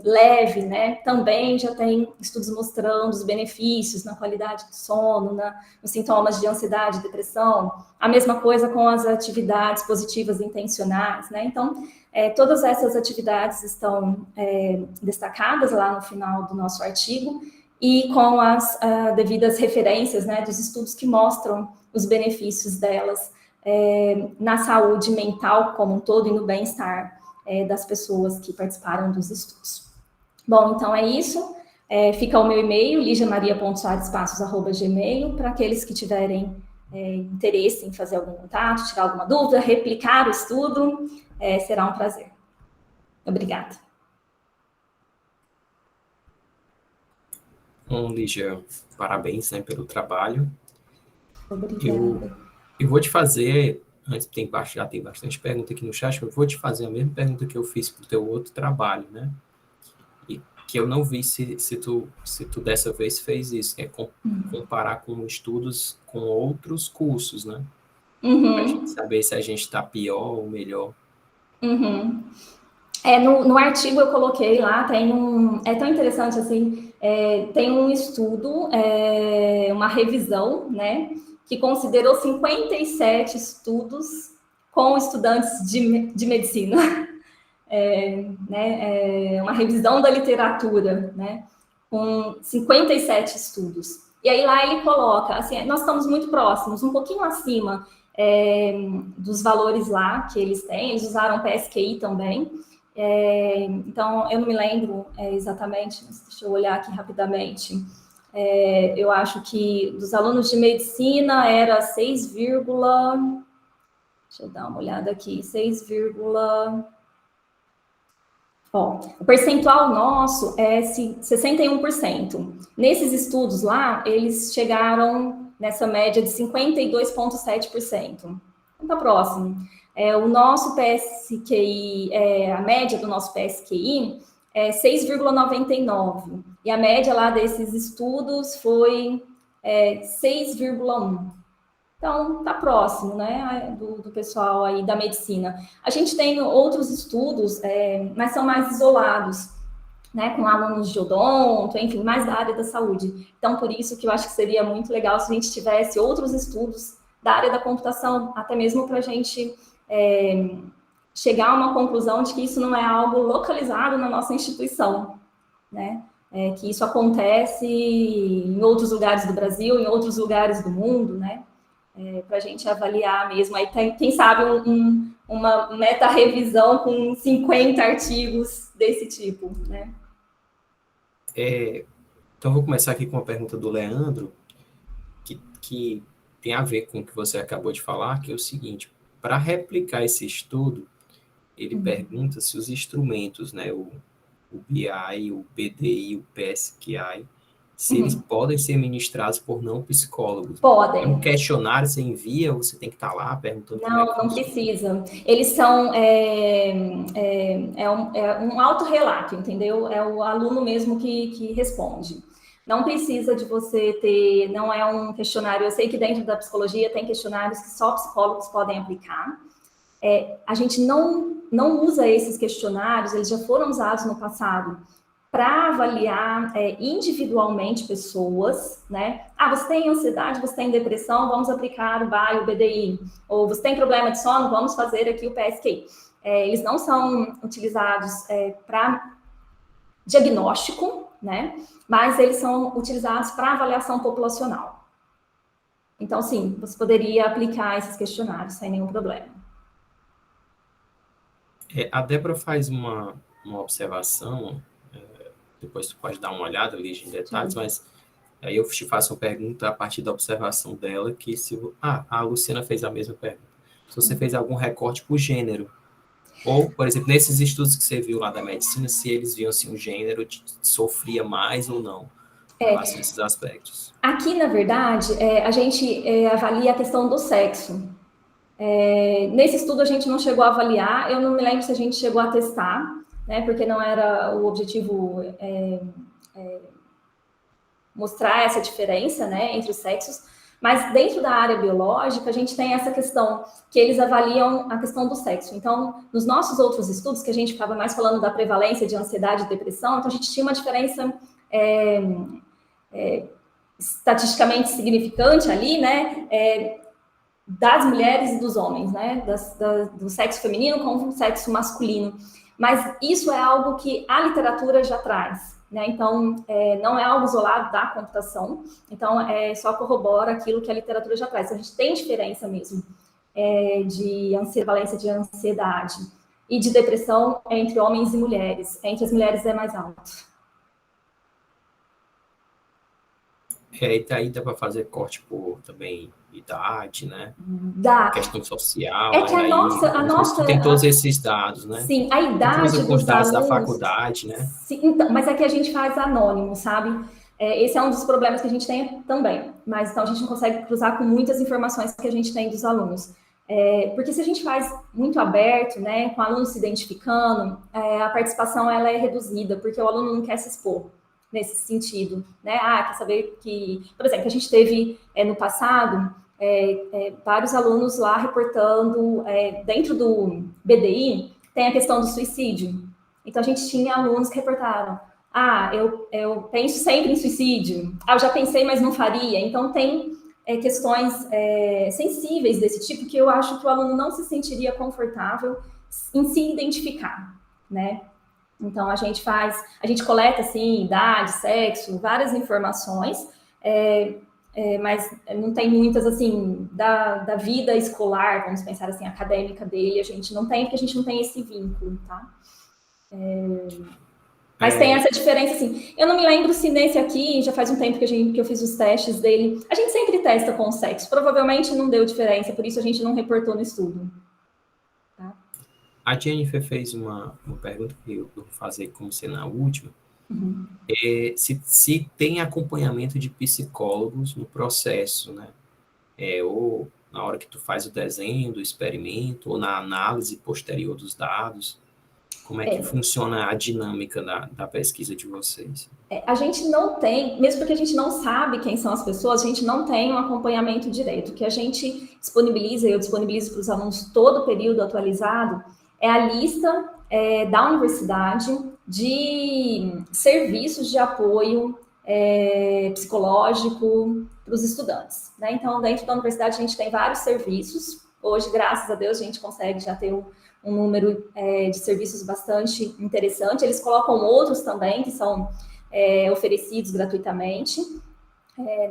leve, né, também já tem estudos mostrando os benefícios na qualidade do sono, nos sintomas de ansiedade e depressão. A mesma coisa com as atividades positivas intencionais, né, então todas essas atividades estão destacadas lá no final do nosso artigo, e com as devidas referências, né, dos estudos que mostram os benefícios delas na saúde mental como um todo e no bem-estar das pessoas que participaram dos estudos. Bom, então é isso. Fica o meu e-mail, ligiamaria.soarespassos@gmail, para aqueles que tiverem interesse em fazer algum contato, tirar alguma dúvida, replicar o estudo, será um prazer. Obrigada. Bom, Lígia, parabéns, né, pelo trabalho. Obrigada. Eu vou te fazer, antes já tem bastante pergunta aqui no chat, eu vou te fazer a mesma pergunta que eu fiz para o teu outro trabalho, né? E que eu não vi se tu dessa vez fez isso, que é comparar com estudos com outros cursos, né? Para a gente saber se a gente está pior ou melhor. No artigo eu coloquei lá, é tão interessante assim, tem um estudo, uma revisão, né, que considerou 57 estudos com estudantes de medicina, uma revisão da literatura, né, com 57 estudos. E aí lá ele coloca, assim, nós estamos muito próximos, um pouquinho acima dos valores lá que eles têm, eles usaram PSQI também. Então, eu não me lembro exatamente, mas deixa eu olhar aqui rapidamente. Eu acho que dos alunos de medicina era 6, deixa eu dar uma olhada aqui, 6, ó, o percentual nosso é 61%. Nesses estudos lá, eles chegaram nessa média de 52,7%. Então, tá próximo. O nosso PSQI, a média do nosso PSQI é 6,99. E a média lá desses estudos foi 6,1. Então, tá próximo, né, do pessoal aí da medicina. A gente tem outros estudos, mas são mais isolados, né, com alunos de odonto, enfim, mais da área da saúde. Então, por isso que eu acho que seria muito legal se a gente tivesse outros estudos da área da computação, até mesmo para a gente chegar a uma conclusão de que isso não é algo localizado na nossa instituição, né? Que isso acontece em outros lugares do Brasil, em outros lugares do mundo, né? Para a gente avaliar mesmo. Aí, quem sabe, uma meta-revisão com 50 artigos desse tipo, né? Então, vou começar aqui com uma pergunta do Leandro, que tem a ver com o que você acabou de falar, que é o seguinte: para replicar esse estudo, ele pergunta se os instrumentos, né, o BI, o BDI, o PSQI, se eles podem ser ministrados por não psicólogos. Podem. É um questionário, você envia, você tem que estar lá perguntando como é que não precisa. Eles são um autorrelato, entendeu? É o aluno mesmo que responde. Não precisa de você ter, não é um questionário, eu sei que dentro da psicologia tem questionários que só psicólogos podem aplicar. A gente não usa esses questionários, eles já foram usados no passado para avaliar individualmente pessoas, né? Você tem ansiedade, você tem depressão, vamos aplicar o BI, o BDI. Ou você tem problema de sono, vamos fazer aqui o PSQI. Eles não são utilizados para diagnóstico, né? Mas eles são utilizados para avaliação populacional. Então, sim, você poderia aplicar esses questionários sem nenhum problema. A Débora faz uma observação, depois tu pode dar uma olhada, Lígia, em detalhes, mas aí eu te faço uma pergunta a partir da observação dela, que a Luciana fez a mesma pergunta. Se você fez algum recorte por gênero, ou, por exemplo, nesses estudos que você viu lá da medicina, se eles viam assim, o gênero sofria mais ou não em relação a esses aspectos. Aqui, na verdade, a gente avalia a questão do sexo. Nesse estudo a gente não chegou a avaliar, eu não me lembro se a gente chegou a testar, né, porque não era o objetivo mostrar essa diferença, né, entre os sexos, mas dentro da área biológica a gente tem essa questão que eles avaliam a questão do sexo. Então, nos nossos outros estudos, que a gente ficava mais falando da prevalência de ansiedade e depressão, então a gente tinha uma diferença estatisticamente significante ali, né, das mulheres e dos homens, né, do sexo feminino com o sexo masculino. Mas isso é algo que a literatura já traz, né? Então, não é algo isolado da computação, então só corrobora aquilo que a literatura já traz. Então, a gente tem diferença mesmo de prevalência de ansiedade e de depressão entre homens e mulheres. Entre as mulheres é mais alto. E daí dá para fazer corte por também idade, né? Dá. Questão social. Que a nossa tem todos esses dados, né? Sim, a idade dos dados alunos, da faculdade, né? Sim, então, mas é que a gente faz anônimo, sabe? Esse é um dos problemas que a gente tem também. Mas então a gente não consegue cruzar com muitas informações que a gente tem dos alunos. Porque se a gente faz muito aberto, né, com o aluno se identificando, a participação ela é reduzida, porque o aluno não quer se expor nesse sentido, né? Quer saber que, por exemplo, a gente teve no passado vários alunos lá reportando, dentro do BDI, tem a questão do suicídio. Então, a gente tinha alunos que reportaram, eu penso sempre em suicídio, eu já pensei, mas não faria. Então, tem questões sensíveis desse tipo que eu acho que o aluno não se sentiria confortável em se identificar, né? Então, a gente coleta, assim, idade, sexo, várias informações, mas não tem muitas, assim, da vida escolar, vamos pensar assim, acadêmica dele, a gente não tem, porque a gente não tem esse vínculo, tá? Mas tem essa diferença, assim. Eu não me lembro se nesse aqui, já faz um tempo que eu fiz os testes dele. A gente sempre testa com o sexo. Provavelmente não deu diferença, por isso a gente não reportou no estudo. Tá? A Jennifer fez uma pergunta que eu vou fazer como ser na última. Uhum. Se tem acompanhamento de psicólogos no processo, né? Ou na hora que tu faz o desenho do experimento, ou na análise posterior dos dados. Como é que funciona a dinâmica da pesquisa de vocês? A gente não tem, mesmo porque a gente não sabe quem são as pessoas, a gente não tem um acompanhamento direito. O que a gente disponibiliza, eu disponibilizo para os alunos todo o período atualizado, é a lista da universidade de serviços de apoio psicológico para os estudantes. Né? Então, dentro da universidade, a gente tem vários serviços. Hoje, graças a Deus, a gente consegue já ter um número de serviços bastante interessante. Eles colocam outros também, que são oferecidos gratuitamente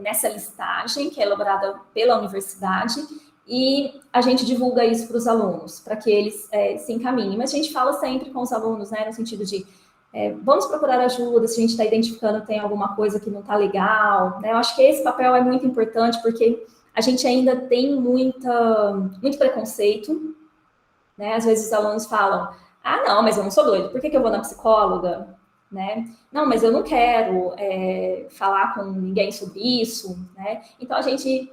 nessa listagem, que é elaborada pela universidade, e a gente divulga isso para os alunos, para que eles se encaminhem. Mas a gente fala sempre com os alunos, né, no sentido de vamos procurar ajuda, se a gente está identificando que tem alguma coisa que não está legal. Né? Eu acho que esse papel é muito importante, porque a gente ainda tem muito preconceito. Né? Às vezes os alunos falam, não, mas eu não sou doido, por que eu vou na psicóloga? Né? Não, mas eu não quero falar com ninguém sobre isso. Né? Então, a gente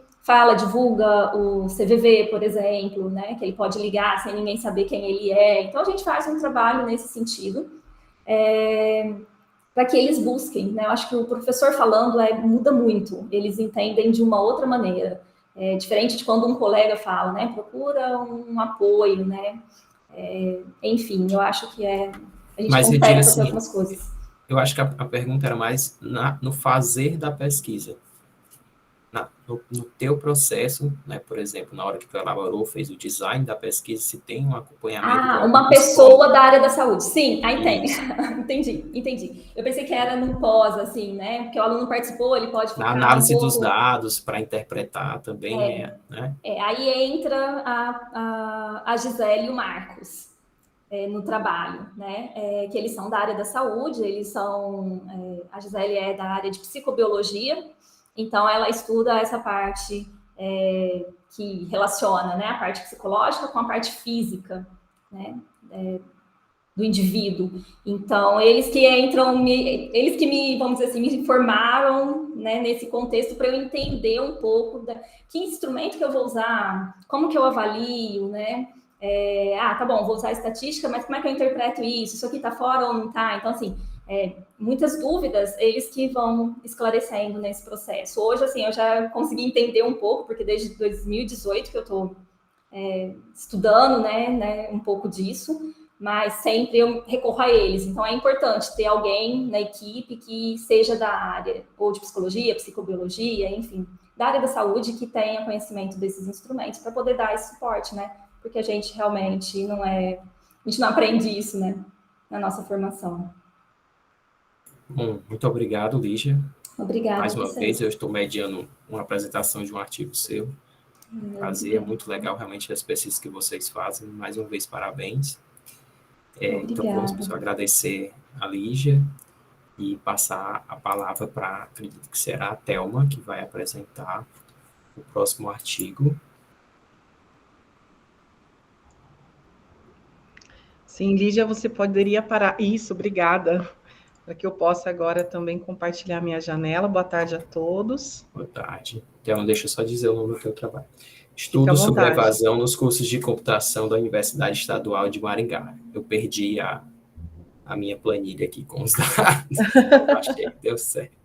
divulga o CVV, por exemplo, né? Que ele pode ligar sem ninguém saber quem ele é. Então, a gente faz um trabalho nesse sentido para que eles busquem. Né? Eu acho que o professor falando muda muito, eles entendem de uma outra maneira. Diferente de quando um colega fala, né? Procura um apoio, né? Enfim, eu acho que a gente conversa sobre algumas coisas. Eu acho que a pergunta era mais no fazer da pesquisa. No teu processo, né? Por exemplo, na hora que tu elaborou, fez o design da pesquisa, se tem um acompanhamento... uma pessoa da área da saúde. Sim, entendi. Entendi. Eu pensei que era no pós, assim, né? Porque o aluno participou, ele pode ficar na análise dos dados, para interpretar também, né? Aí entra a Gisele e o Marcos no trabalho, né? Que eles são da área da saúde, a Gisele é da área de psicobiologia, então ela estuda essa parte que relaciona, né, a parte psicológica com a parte física, né, do indivíduo. Então, eles que me, vamos dizer assim, me informaram, né, nesse contexto para eu entender um pouco que instrumento que eu vou usar, como que eu avalio, né? Tá bom, vou usar estatística, mas como é que eu interpreto isso? Isso aqui está fora ou não está? Então, assim, muitas dúvidas, eles que vão esclarecendo nesse processo. Hoje, assim, eu já consegui entender um pouco, porque desde 2018 que eu estou estudando, né, um pouco disso, mas sempre eu recorro a eles. Então, é importante ter alguém na equipe que seja da área, ou de psicologia, psicobiologia, enfim, da área da saúde, que tenha conhecimento desses instrumentos para poder dar esse suporte, né? Porque a gente realmente a gente não aprende isso, né, na nossa formação. Bom, muito obrigado, Lígia. Obrigada. Mais uma vez, eu estou mediando uma apresentação de um artigo seu. Prazer, é muito legal realmente as pesquisas que vocês fazem. Mais uma vez, parabéns. Então, vamos pessoal, agradecer a Lígia e passar a palavra para, acredito que será a Thelma, que vai apresentar o próximo artigo. Sim, Lígia, você poderia parar. Isso, obrigada. Para que eu possa agora também compartilhar minha janela. Boa tarde a todos. Boa tarde. Thelma, deixa eu só dizer o nome do teu trabalho. Estudo sobre evasão nos cursos de computação da Universidade Estadual de Maringá. Eu perdi a minha planilha aqui com os dados. Eu achei que deu certo.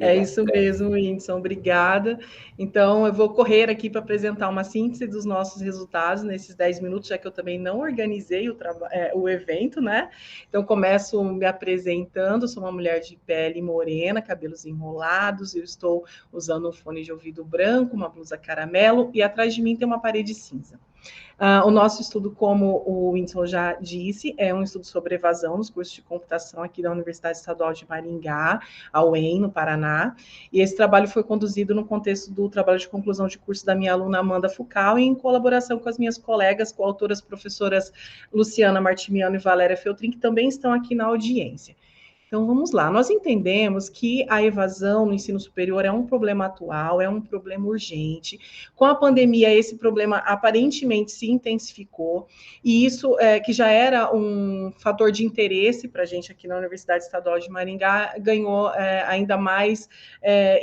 É isso mesmo, Whindersson, obrigada. Então, eu vou correr aqui para apresentar uma síntese dos nossos resultados nesses 10 minutos, já que eu também não organizei o evento, né? Então, começo me apresentando, sou uma mulher de pele morena, cabelos enrolados, eu estou usando um fone de ouvido branco, uma blusa caramelo, e atrás de mim tem uma parede cinza. O nosso estudo, como o Whindersson já disse, é um estudo sobre evasão nos cursos de computação aqui da Universidade Estadual de Maringá, a UEM, no Paraná, e esse trabalho foi conduzido no contexto do trabalho de conclusão de curso da minha aluna Amanda Fucal, em colaboração com as minhas colegas, coautoras, professoras Luciana Martimiano e Valéria Feltrin, que também estão aqui na audiência. Então, vamos lá. Nós entendemos que a evasão no ensino superior é um problema atual, é um problema urgente. Com a pandemia, esse problema aparentemente se intensificou, e isso, que já era um fator de interesse para a gente aqui na Universidade Estadual de Maringá, ganhou ainda mais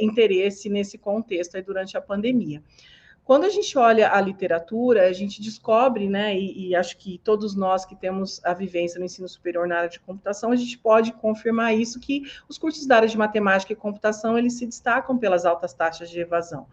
interesse nesse contexto aí durante a pandemia. Quando a gente olha a literatura, a gente descobre, né, e acho que todos nós que temos a vivência no ensino superior na área de computação, a gente pode confirmar isso, que os cursos da área de matemática e computação, eles se destacam pelas altas taxas de evasão.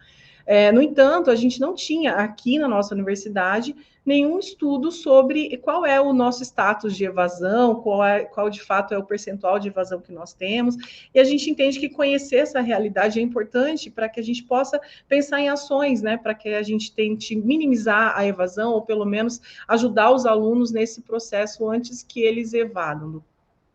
No entanto, a gente não tinha aqui na nossa universidade nenhum estudo sobre qual é o nosso status de evasão, qual de fato é o percentual de evasão que nós temos, e a gente entende que conhecer essa realidade é importante para que a gente possa pensar em ações, né, para que a gente tente minimizar a evasão, ou pelo menos ajudar os alunos nesse processo antes que eles evadam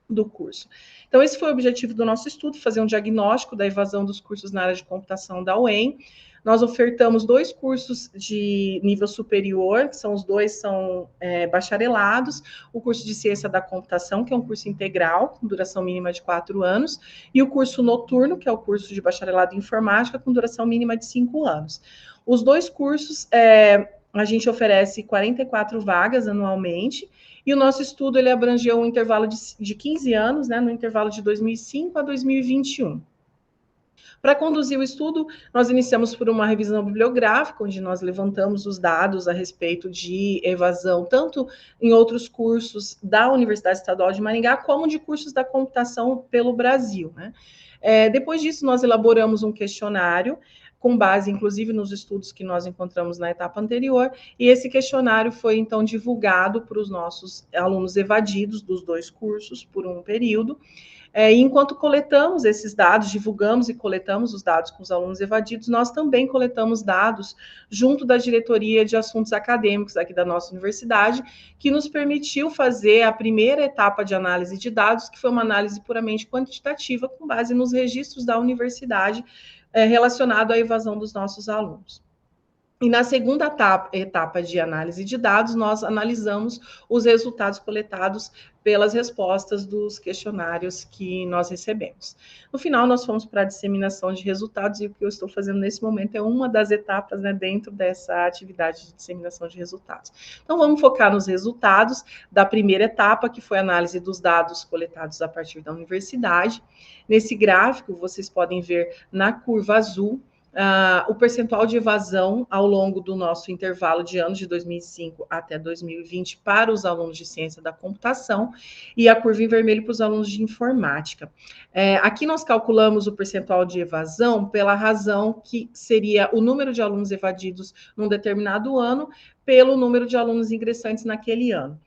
do curso. Então, esse foi o objetivo do nosso estudo, fazer um diagnóstico da evasão dos cursos na área de computação da UEM. Nós ofertamos 2 cursos de nível superior, que são os 2 são bacharelados, o curso de Ciência da Computação, que é um curso integral, com duração mínima de 4 anos, e o curso noturno, que é o curso de bacharelado em Informática, com duração mínima de 5 anos. Os 2 cursos, a gente oferece 44 vagas anualmente, e o nosso estudo ele abrangeu um intervalo de 15 anos, né, no intervalo de 2005 a 2021. Para conduzir o estudo, nós iniciamos por uma revisão bibliográfica, onde nós levantamos os dados a respeito de evasão, tanto em outros cursos da Universidade Estadual de Maringá, como de cursos da computação pelo Brasil, né? Depois disso, nós elaboramos um questionário, com base, inclusive, nos estudos que nós encontramos na etapa anterior, e esse questionário foi, então, divulgado para os nossos alunos evadidos dos 2 cursos por um período. E enquanto coletamos esses dados, divulgamos e coletamos os dados com os alunos evadidos, nós também coletamos dados junto da diretoria de assuntos acadêmicos aqui da nossa universidade, que nos permitiu fazer a primeira etapa de análise de dados, que foi uma análise puramente quantitativa, com base nos registros da universidade relacionado à evasão dos nossos alunos. E na segunda etapa de análise de dados, nós analisamos os resultados coletados pelas respostas dos questionários que nós recebemos. No final, nós fomos para a disseminação de resultados, e o que eu estou fazendo nesse momento é uma das etapas, né, dentro dessa atividade de disseminação de resultados. Então, vamos focar nos resultados da primeira etapa, que foi a análise dos dados coletados a partir da universidade. Nesse gráfico, vocês podem ver na curva azul, o percentual de evasão ao longo do nosso intervalo de anos de 2005 até 2020 para os alunos de ciência da computação, e a curva em vermelho para os alunos de informática. Aqui nós calculamos o percentual de evasão pela razão que seria o número de alunos evadidos num determinado ano pelo número de alunos ingressantes naquele ano.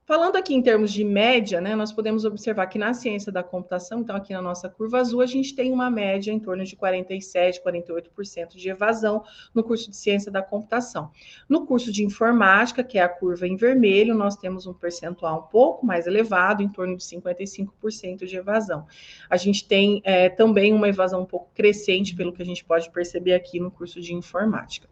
Falando aqui em termos de média, né, nós podemos observar que na ciência da computação, então aqui na nossa curva azul, a gente tem uma média em torno de 47%, 48% de evasão no curso de ciência da computação. No curso de informática, que é a curva em vermelho, nós temos um percentual um pouco mais elevado, em torno de 55% de evasão. A gente tem também uma evasão um pouco crescente, pelo que a gente pode perceber aqui no curso de informática.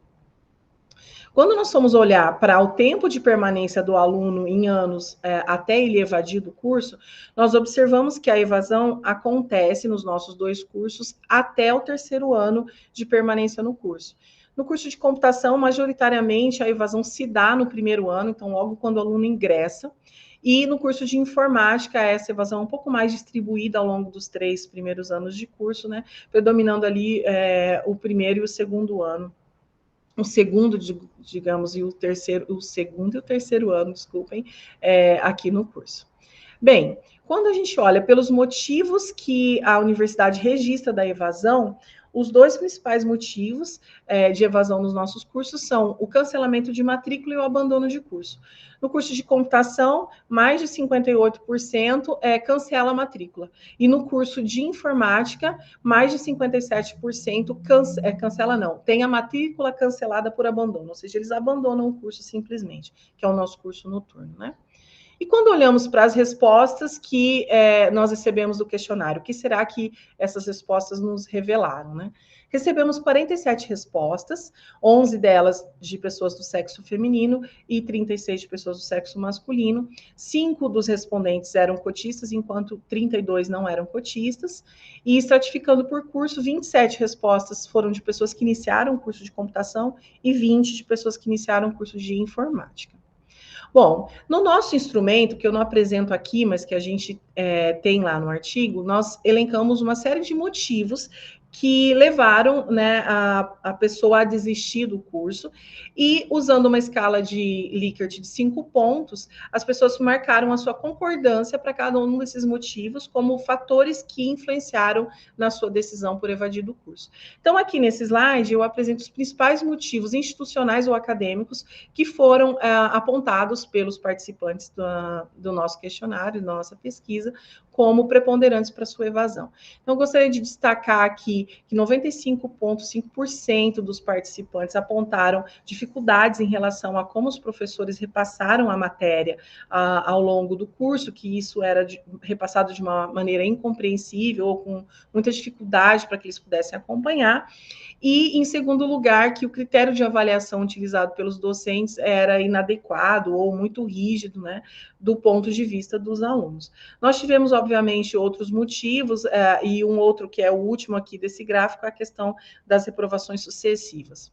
Quando nós formos olhar para o tempo de permanência do aluno em anos até ele evadir do curso, nós observamos que a evasão acontece nos nossos 2 cursos até o 3º ano de permanência no curso. No curso de computação, majoritariamente, a evasão se dá no 1º ano, então logo quando o aluno ingressa, e no curso de informática, essa evasão é um pouco mais distribuída ao longo dos 3 primeiros anos de curso, né, predominando ali o 1º e o 2º ano. O segundo, digamos, e o segundo e o 3º ano, desculpem, aqui no curso. Bem, quando a gente olha pelos motivos que a universidade registra da evasão, os 2 principais motivos de evasão nos nossos cursos são o cancelamento de matrícula e o abandono de curso. No curso de computação, mais de 58% cancela a matrícula. E no curso de informática, mais de 57% cancela não. Tem a matrícula cancelada por abandono, ou seja, eles abandonam o curso simplesmente, que é o nosso curso noturno, né? E quando olhamos para as respostas que nós recebemos do questionário, o que será que essas respostas nos revelaram, né? Recebemos 47 respostas, 11 delas de pessoas do sexo feminino e 36 de pessoas do sexo masculino. 5 dos respondentes eram cotistas, enquanto 32 não eram cotistas. E estratificando por curso, 27 respostas foram de pessoas que iniciaram o curso de computação e 20 de pessoas que iniciaram o curso de informática. Bom, no nosso instrumento, que eu não apresento aqui, mas que a gente tem lá no artigo, nós elencamos uma série de motivos que levaram, né, a pessoa a desistir do curso, e usando uma escala de Likert de 5 pontos, as pessoas marcaram a sua concordância para cada um desses motivos como fatores que influenciaram na sua decisão por evadir do curso. Então, aqui nesse slide, eu apresento os principais motivos institucionais ou acadêmicos que foram apontados pelos participantes do nosso questionário, da nossa pesquisa, como preponderantes para sua evasão. Então, eu gostaria de destacar aqui que 95,5% dos participantes apontaram dificuldades em relação a como os professores repassaram a matéria ao longo do curso, que isso era repassado de uma maneira incompreensível ou com muita dificuldade para que eles pudessem acompanhar. E, em segundo lugar, que o critério de avaliação utilizado pelos docentes era inadequado ou muito rígido, né, do ponto de vista dos alunos. Nós tivemos, obviamente, outros motivos, e um outro que é o último aqui desse gráfico, é a questão das reprovações sucessivas.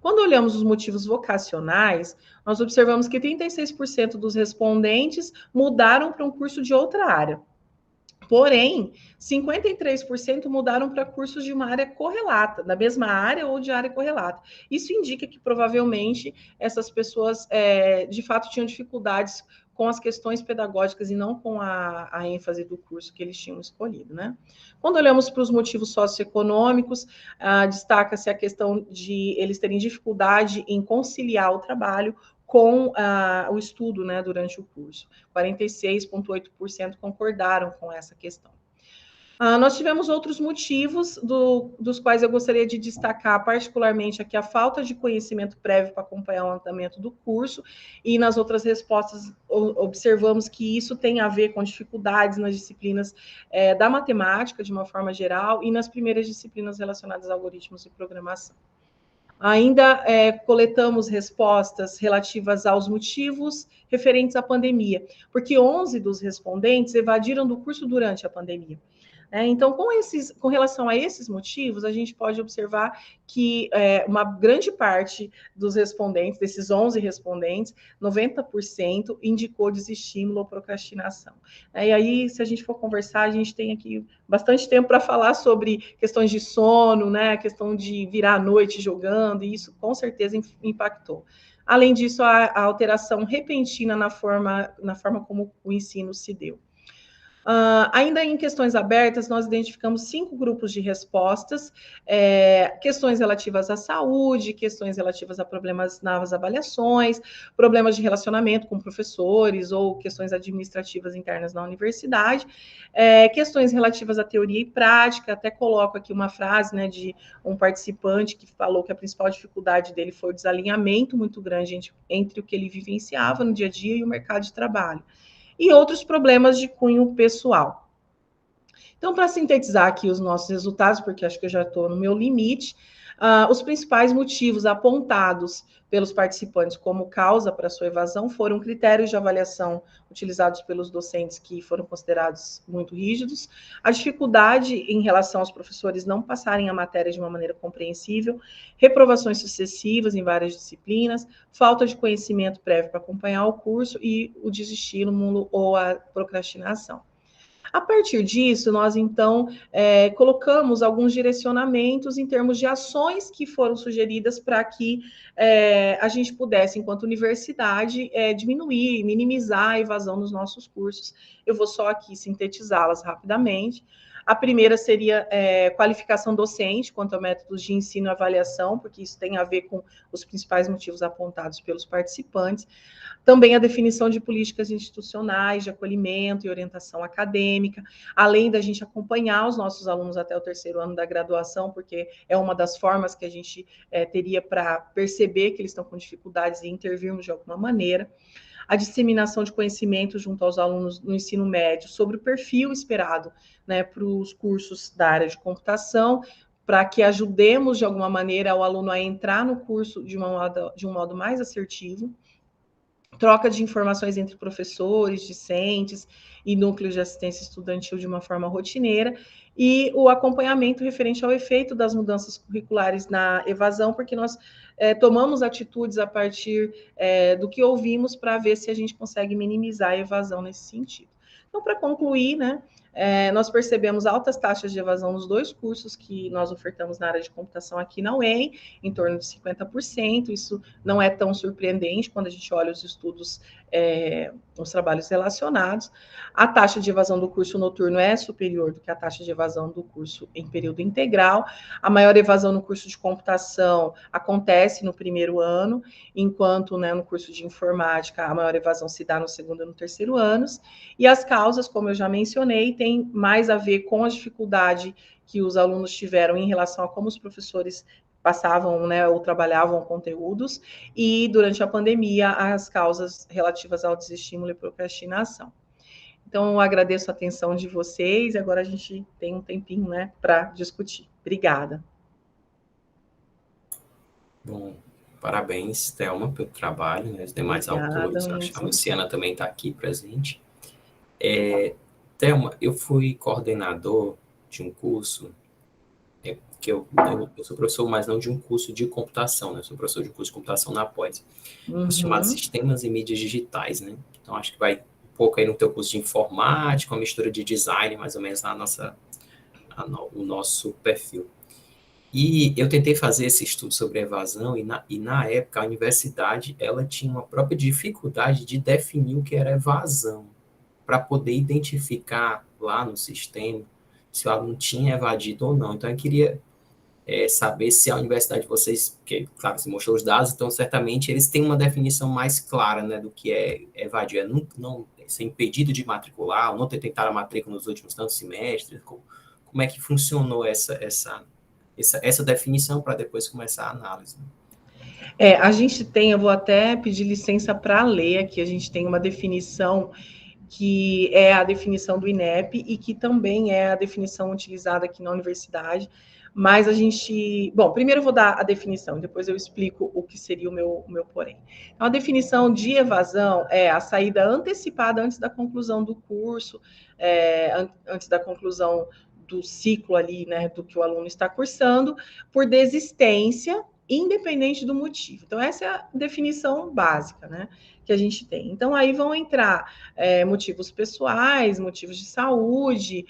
Quando olhamos os motivos vocacionais, nós observamos que 36% dos respondentes mudaram para um curso de outra área. Porém, 53% mudaram para cursos de uma área correlata, da mesma área ou de área correlata. Isso indica que, provavelmente, essas pessoas, de fato, tinham dificuldades com as questões pedagógicas e não com a ênfase do curso que eles tinham escolhido, né? Quando olhamos para os motivos socioeconômicos, destaca-se a questão de eles terem dificuldade em conciliar o trabalho com o estudo, né, durante o curso. 46,8% concordaram com essa questão. Nós tivemos outros motivos, dos quais eu gostaria de destacar, particularmente aqui, a falta de conhecimento prévio para acompanhar o andamento do curso, e nas outras respostas observamos que isso tem a ver com dificuldades nas disciplinas da matemática, de uma forma geral, e nas primeiras disciplinas relacionadas a algoritmos e programação. Ainda coletamos respostas relativas aos motivos referentes à pandemia, porque 11 dos respondentes evadiram do curso durante a pandemia. Então, com relação a esses motivos, a gente pode observar que uma grande parte dos respondentes, desses 11 respondentes, 90% indicou desestímulo ou procrastinação. E aí, se a gente for conversar, a gente tem aqui bastante tempo para falar sobre questões de sono, né, a questão de virar à noite jogando, e isso com certeza impactou. Além disso, a alteração repentina na forma como o ensino se deu. Ainda em questões abertas, nós identificamos 5 grupos de respostas, questões relativas à saúde, questões relativas a problemas nas avaliações, problemas de relacionamento com professores ou questões administrativas internas na universidade, questões relativas à teoria e prática. Até coloco aqui uma frase, né, de um participante que falou que a principal dificuldade dele foi o desalinhamento muito grande entre o que ele vivenciava no dia a dia e o mercado de trabalho. E outros problemas de cunho pessoal. Então, para sintetizar aqui os nossos resultados, porque acho que eu já estou no meu limite, os principais motivos apontados pelos participantes como causa para sua evasão foram critérios de avaliação utilizados pelos docentes que foram considerados muito rígidos, a dificuldade em relação aos professores não passarem a matéria de uma maneira compreensível, reprovações sucessivas em várias disciplinas, falta de conhecimento prévio para acompanhar o curso e o desestímulo ou a procrastinação. A partir disso, nós, então, colocamos alguns direcionamentos em termos de ações que foram sugeridas para que a gente pudesse, enquanto universidade, diminuir, minimizar a evasão nos nossos cursos eu vou só aqui sintetizá-las rapidamente. A primeira seria qualificação docente quanto a métodos de ensino e avaliação, porque isso tem a ver com os principais motivos apontados pelos participantes. Também a definição de políticas institucionais de acolhimento e orientação acadêmica, além da gente acompanhar os nossos alunos até o 3º ano da graduação, porque é uma das formas que a gente teria para perceber que eles estão com dificuldades e intervirmos de alguma maneira. A disseminação de conhecimento junto aos alunos no ensino médio sobre o perfil esperado, né, para os cursos da área de computação, para que ajudemos de alguma maneira o aluno a entrar no curso de um modo mais assertivo. Troca de informações entre professores, discentes e núcleos de assistência estudantil de uma forma rotineira, e o acompanhamento referente ao efeito das mudanças curriculares na evasão, porque nós tomamos atitudes a partir do que ouvimos para ver se a gente consegue minimizar a evasão nesse sentido. Então, para concluir, né, nós percebemos altas taxas de evasão nos 2 cursos que nós ofertamos na área de computação aqui na UEM, em torno de 50%. Isso não é tão surpreendente quando a gente olha os estudos, os trabalhos relacionados. A taxa de evasão do curso noturno é superior do que a taxa de evasão do curso em período integral. A maior evasão no curso de computação acontece no 1º ano, enquanto, né, no curso de informática a maior evasão se dá no 2º e no 3º anos. E as causas, como eu já mencionei, tem mais a ver com a dificuldade que os alunos tiveram em relação a como os professores passavam, né, ou trabalhavam conteúdos, e durante a pandemia as causas relativas ao desestímulo e procrastinação. Então, eu agradeço a atenção de vocês, e agora a gente tem um tempinho, né, para discutir. Obrigada. Bom, parabéns, Thelma, pelo trabalho, né, os demais autores. Acho que a Luciana também está aqui presente. Thelma, eu fui coordenador de um curso, que eu sou professor, mas não de um curso de computação, né? Eu sou professor de um curso de computação na Pós, chamado Sistemas e Mídias Digitais, né? Então, acho que vai um pouco aí no teu curso de informática, uma mistura de design, mais ou menos, o nosso perfil. E eu tentei fazer esse estudo sobre evasão, e na época a universidade ela tinha uma própria dificuldade de definir o que era evasão, para poder identificar lá no sistema se o aluno tinha evadido ou não. Então, eu queria saber se a universidade de vocês, porque, claro, você mostrou os dados, então, certamente, eles têm uma definição mais clara, né, do que é evadir. É não ser impedido de matricular, ou não ter tentado a matrícula nos últimos tantos semestres. Como é que funcionou essa definição para depois começar a análise? A gente tem, eu vou até pedir licença para ler aqui, a gente tem uma definição que é a definição do INEP e que também é a definição utilizada aqui na universidade, mas a gente... Bom, primeiro eu vou dar a definição, depois eu explico o que seria o meu porém. Então, a definição de evasão é a saída antecipada antes da conclusão do curso, antes da conclusão do ciclo ali, né, do que o aluno está cursando, por desistência, independente do motivo. Então, essa é a definição básica, né, que a gente tem. Então, aí vão entrar motivos pessoais, motivos de saúde,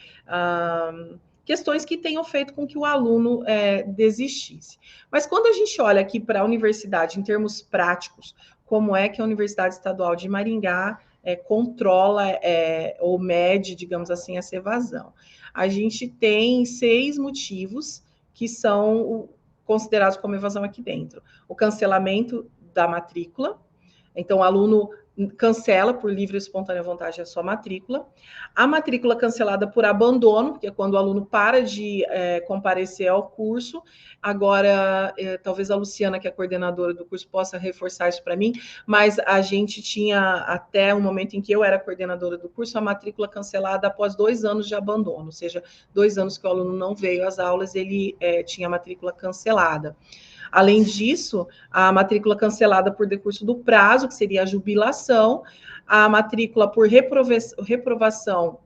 questões que tenham feito com que o aluno desistisse. Mas quando a gente olha aqui para a universidade, em termos práticos, como é que a Universidade Estadual de Maringá controla ou mede, digamos assim, essa evasão? A gente tem 6 motivos que são considerados como evasão aqui dentro. O cancelamento da matrícula. Então, o aluno cancela por livre e espontânea vontade a sua matrícula. A matrícula cancelada por abandono, que é quando o aluno para de comparecer ao curso. Agora, talvez a Luciana, que é a coordenadora do curso, possa reforçar isso para mim, mas a gente tinha, até o momento em que eu era coordenadora do curso, a matrícula cancelada após 2 anos de abandono, ou seja, 2 anos que o aluno não veio às aulas, ele tinha a matrícula cancelada. Além disso, a matrícula cancelada por decurso do prazo, que seria a jubilação, a matrícula por reprovação,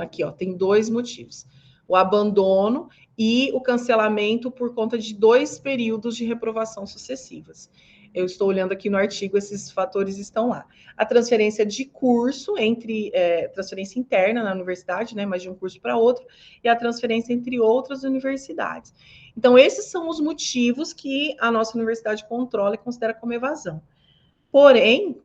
aqui, ó, tem 2 motivos. O abandono e o cancelamento por conta de 2 períodos de reprovação sucessivas. Eu estou olhando aqui no artigo, esses fatores estão lá. A transferência de curso, transferência interna na universidade, né, mas de um curso para outro, e a transferência entre outras universidades. Então, esses são os motivos que a nossa universidade controla e considera como evasão. Porém,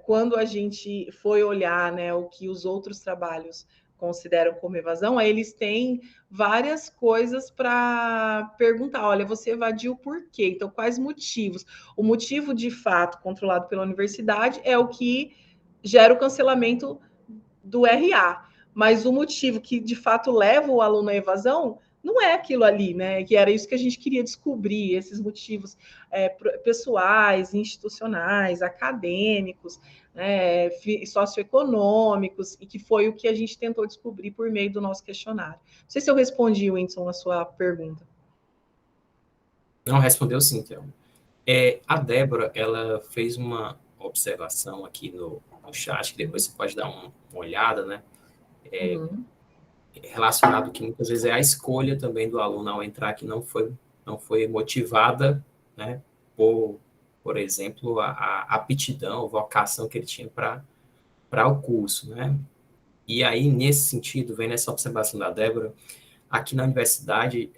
quando a gente foi olhar, né, o que os outros trabalhos consideram como evasão, aí eles têm várias coisas para perguntar. Olha, você evadiu por quê? Então, quais motivos? O motivo, de fato, controlado pela universidade é o que gera o cancelamento do RA. Mas o motivo que, de fato, leva o aluno à evasão não é aquilo ali, né? Que era isso que a gente queria descobrir, esses motivos pessoais, institucionais, acadêmicos, né, socioeconômicos, e que foi o que a gente tentou descobrir por meio do nosso questionário. Não sei se eu respondi, Whindersson, a sua pergunta. Não, respondeu sim, Thelma. A Débora, ela fez uma observação aqui no chat, que depois você pode dar uma olhada, né? Relacionado que muitas vezes é a escolha também do aluno ao entrar, que não foi motivada, né, por exemplo, a aptidão, a vocação que ele tinha para o curso, né? E aí, nesse sentido, vem nessa observação da Débora, aqui na universidade,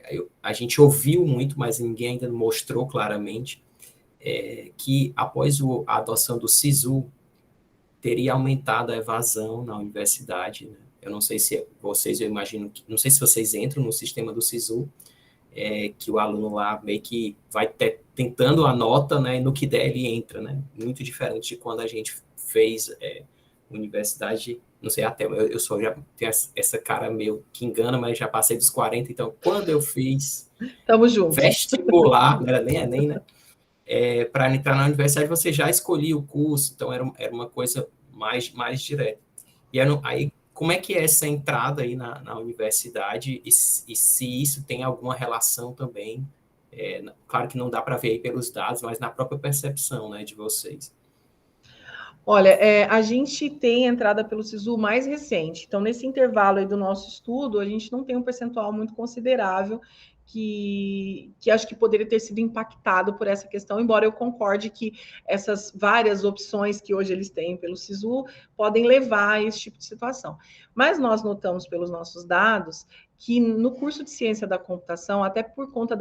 a gente ouviu muito, mas ninguém ainda mostrou claramente, que após a adoção do SISU, teria aumentado a evasão na universidade, né? Eu não sei se vocês, eu imagino que, não sei se vocês entram no sistema do SISU, que o aluno lá meio que vai tentando a nota, né, e no que der ele entra, né? Muito diferente de quando a gente fez universidade, não sei, até eu só já tenho essa cara meio que engana, mas já passei dos 40, então quando eu fiz Tamo junto. Vestibular, não era nem Enem, né? Para entrar na universidade você já escolhia o curso, então era uma coisa mais direta. E aí, como é que é essa entrada aí na universidade e se isso tem alguma relação também, claro que não dá para ver aí pelos dados, mas na própria percepção, né, de vocês? Olha, a gente tem entrada pelo SISU mais recente. Então, nesse intervalo aí do nosso estudo, a gente não tem um percentual muito considerável que acho que poderia ter sido impactado por essa questão, embora eu concorde que essas várias opções que hoje eles têm pelo SISU podem levar a esse tipo de situação. Mas nós notamos pelos nossos dados que no curso de ciência da computação, até por conta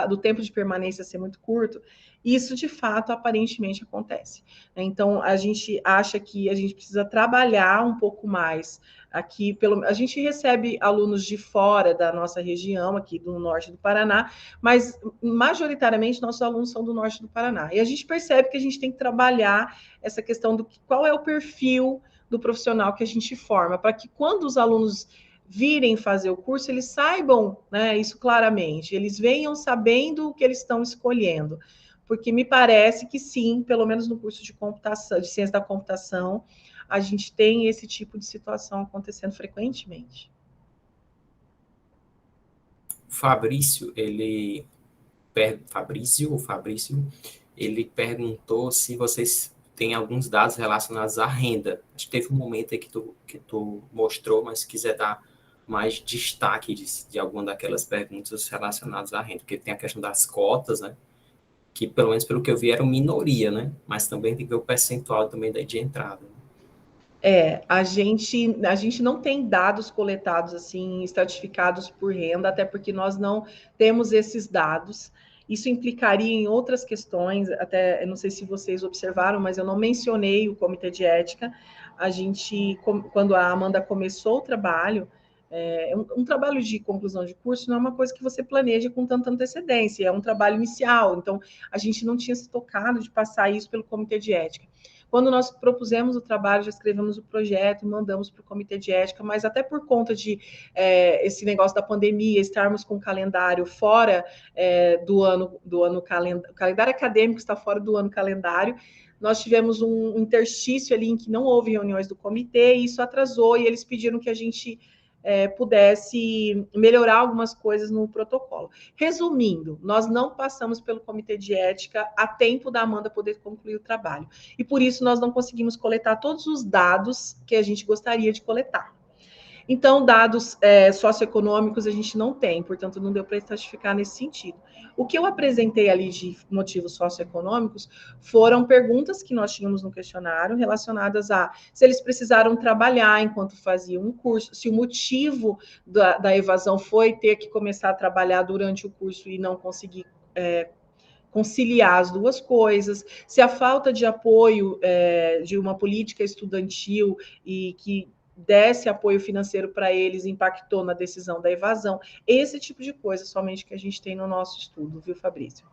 do tempo de permanência ser muito curto, isso de fato aparentemente acontece. Então, a gente acha que a gente precisa trabalhar um pouco mais aqui. A gente recebe alunos de fora da nossa região, aqui do norte do Paraná, mas majoritariamente nossos alunos são do norte do Paraná. E a gente percebe que a gente tem que trabalhar essa questão do qual é o perfil do profissional que a gente forma, para que quando os alunos virem fazer o curso, eles saibam, né, isso claramente, eles venham sabendo o que eles estão escolhendo. Porque me parece que sim, pelo menos no curso de computação, de ciência da computação, a gente tem esse tipo de situação acontecendo frequentemente. Fabrício, ele perguntou se vocês têm alguns dados relacionados à renda. Acho que teve um momento aí que tu mostrou, mas se quiser dar mais destaque de alguma daquelas perguntas relacionadas à renda, porque tem a questão das cotas, né? Que pelo menos pelo que eu vi era uma minoria, né? Mas também tem que ver o percentual também de entrada. A gente não tem dados coletados assim, estratificados por renda, até porque nós não temos esses dados. Isso implicaria em outras questões, até eu não sei se vocês observaram, mas eu não mencionei o comitê de ética. A gente, quando a Amanda começou o trabalho, um trabalho de conclusão de curso não é uma coisa que você planeja com tanta antecedência, é um trabalho inicial, então a gente não tinha se tocado de passar isso pelo comitê de ética. Quando nós propusemos o trabalho, já escrevemos o projeto, mandamos para o comitê de ética, mas até por conta de esse negócio da pandemia, estarmos com o calendário fora do ano calendário, o calendário acadêmico está fora do ano calendário, nós tivemos um interstício ali em que não houve reuniões do comitê, e isso atrasou, e eles pediram que a gente pudesse melhorar algumas coisas no protocolo. Resumindo, nós não passamos pelo comitê de ética a tempo da Amanda poder concluir o trabalho. E por isso nós não conseguimos coletar todos os dados que a gente gostaria de coletar. Então, dados socioeconômicos a gente não tem, portanto, não deu para estratificar nesse sentido. O que eu apresentei ali de motivos socioeconômicos foram perguntas que nós tínhamos no questionário relacionadas a se eles precisaram trabalhar enquanto faziam um curso, se o motivo da evasão foi ter que começar a trabalhar durante o curso e não conseguir conciliar as duas coisas, se a falta de apoio de uma política estudantil e que desse apoio financeiro para eles impactou na decisão da evasão, esse tipo de coisa somente que a gente tem no nosso estudo, viu, Fabrício?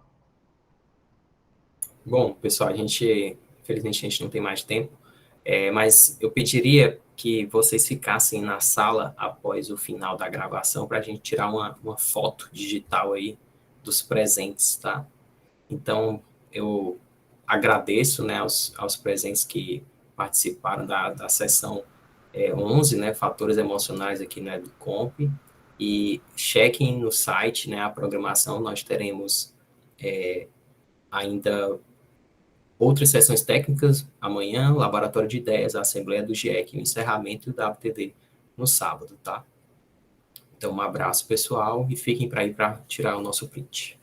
Bom, pessoal, infelizmente a gente não tem mais tempo, mas eu pediria que vocês ficassem na sala após o final da gravação para a gente tirar uma foto digital aí dos presentes, tá? Então, eu agradeço, né, aos presentes que participaram da sessão 11, né, fatores emocionais aqui no EduComp, e chequem no site, né, a programação, nós teremos ainda outras sessões técnicas amanhã, laboratório de ideias, a assembleia do GIEC, o encerramento da WTD no sábado, tá? Então, um abraço, pessoal, e fiquem para ir para tirar o nosso print.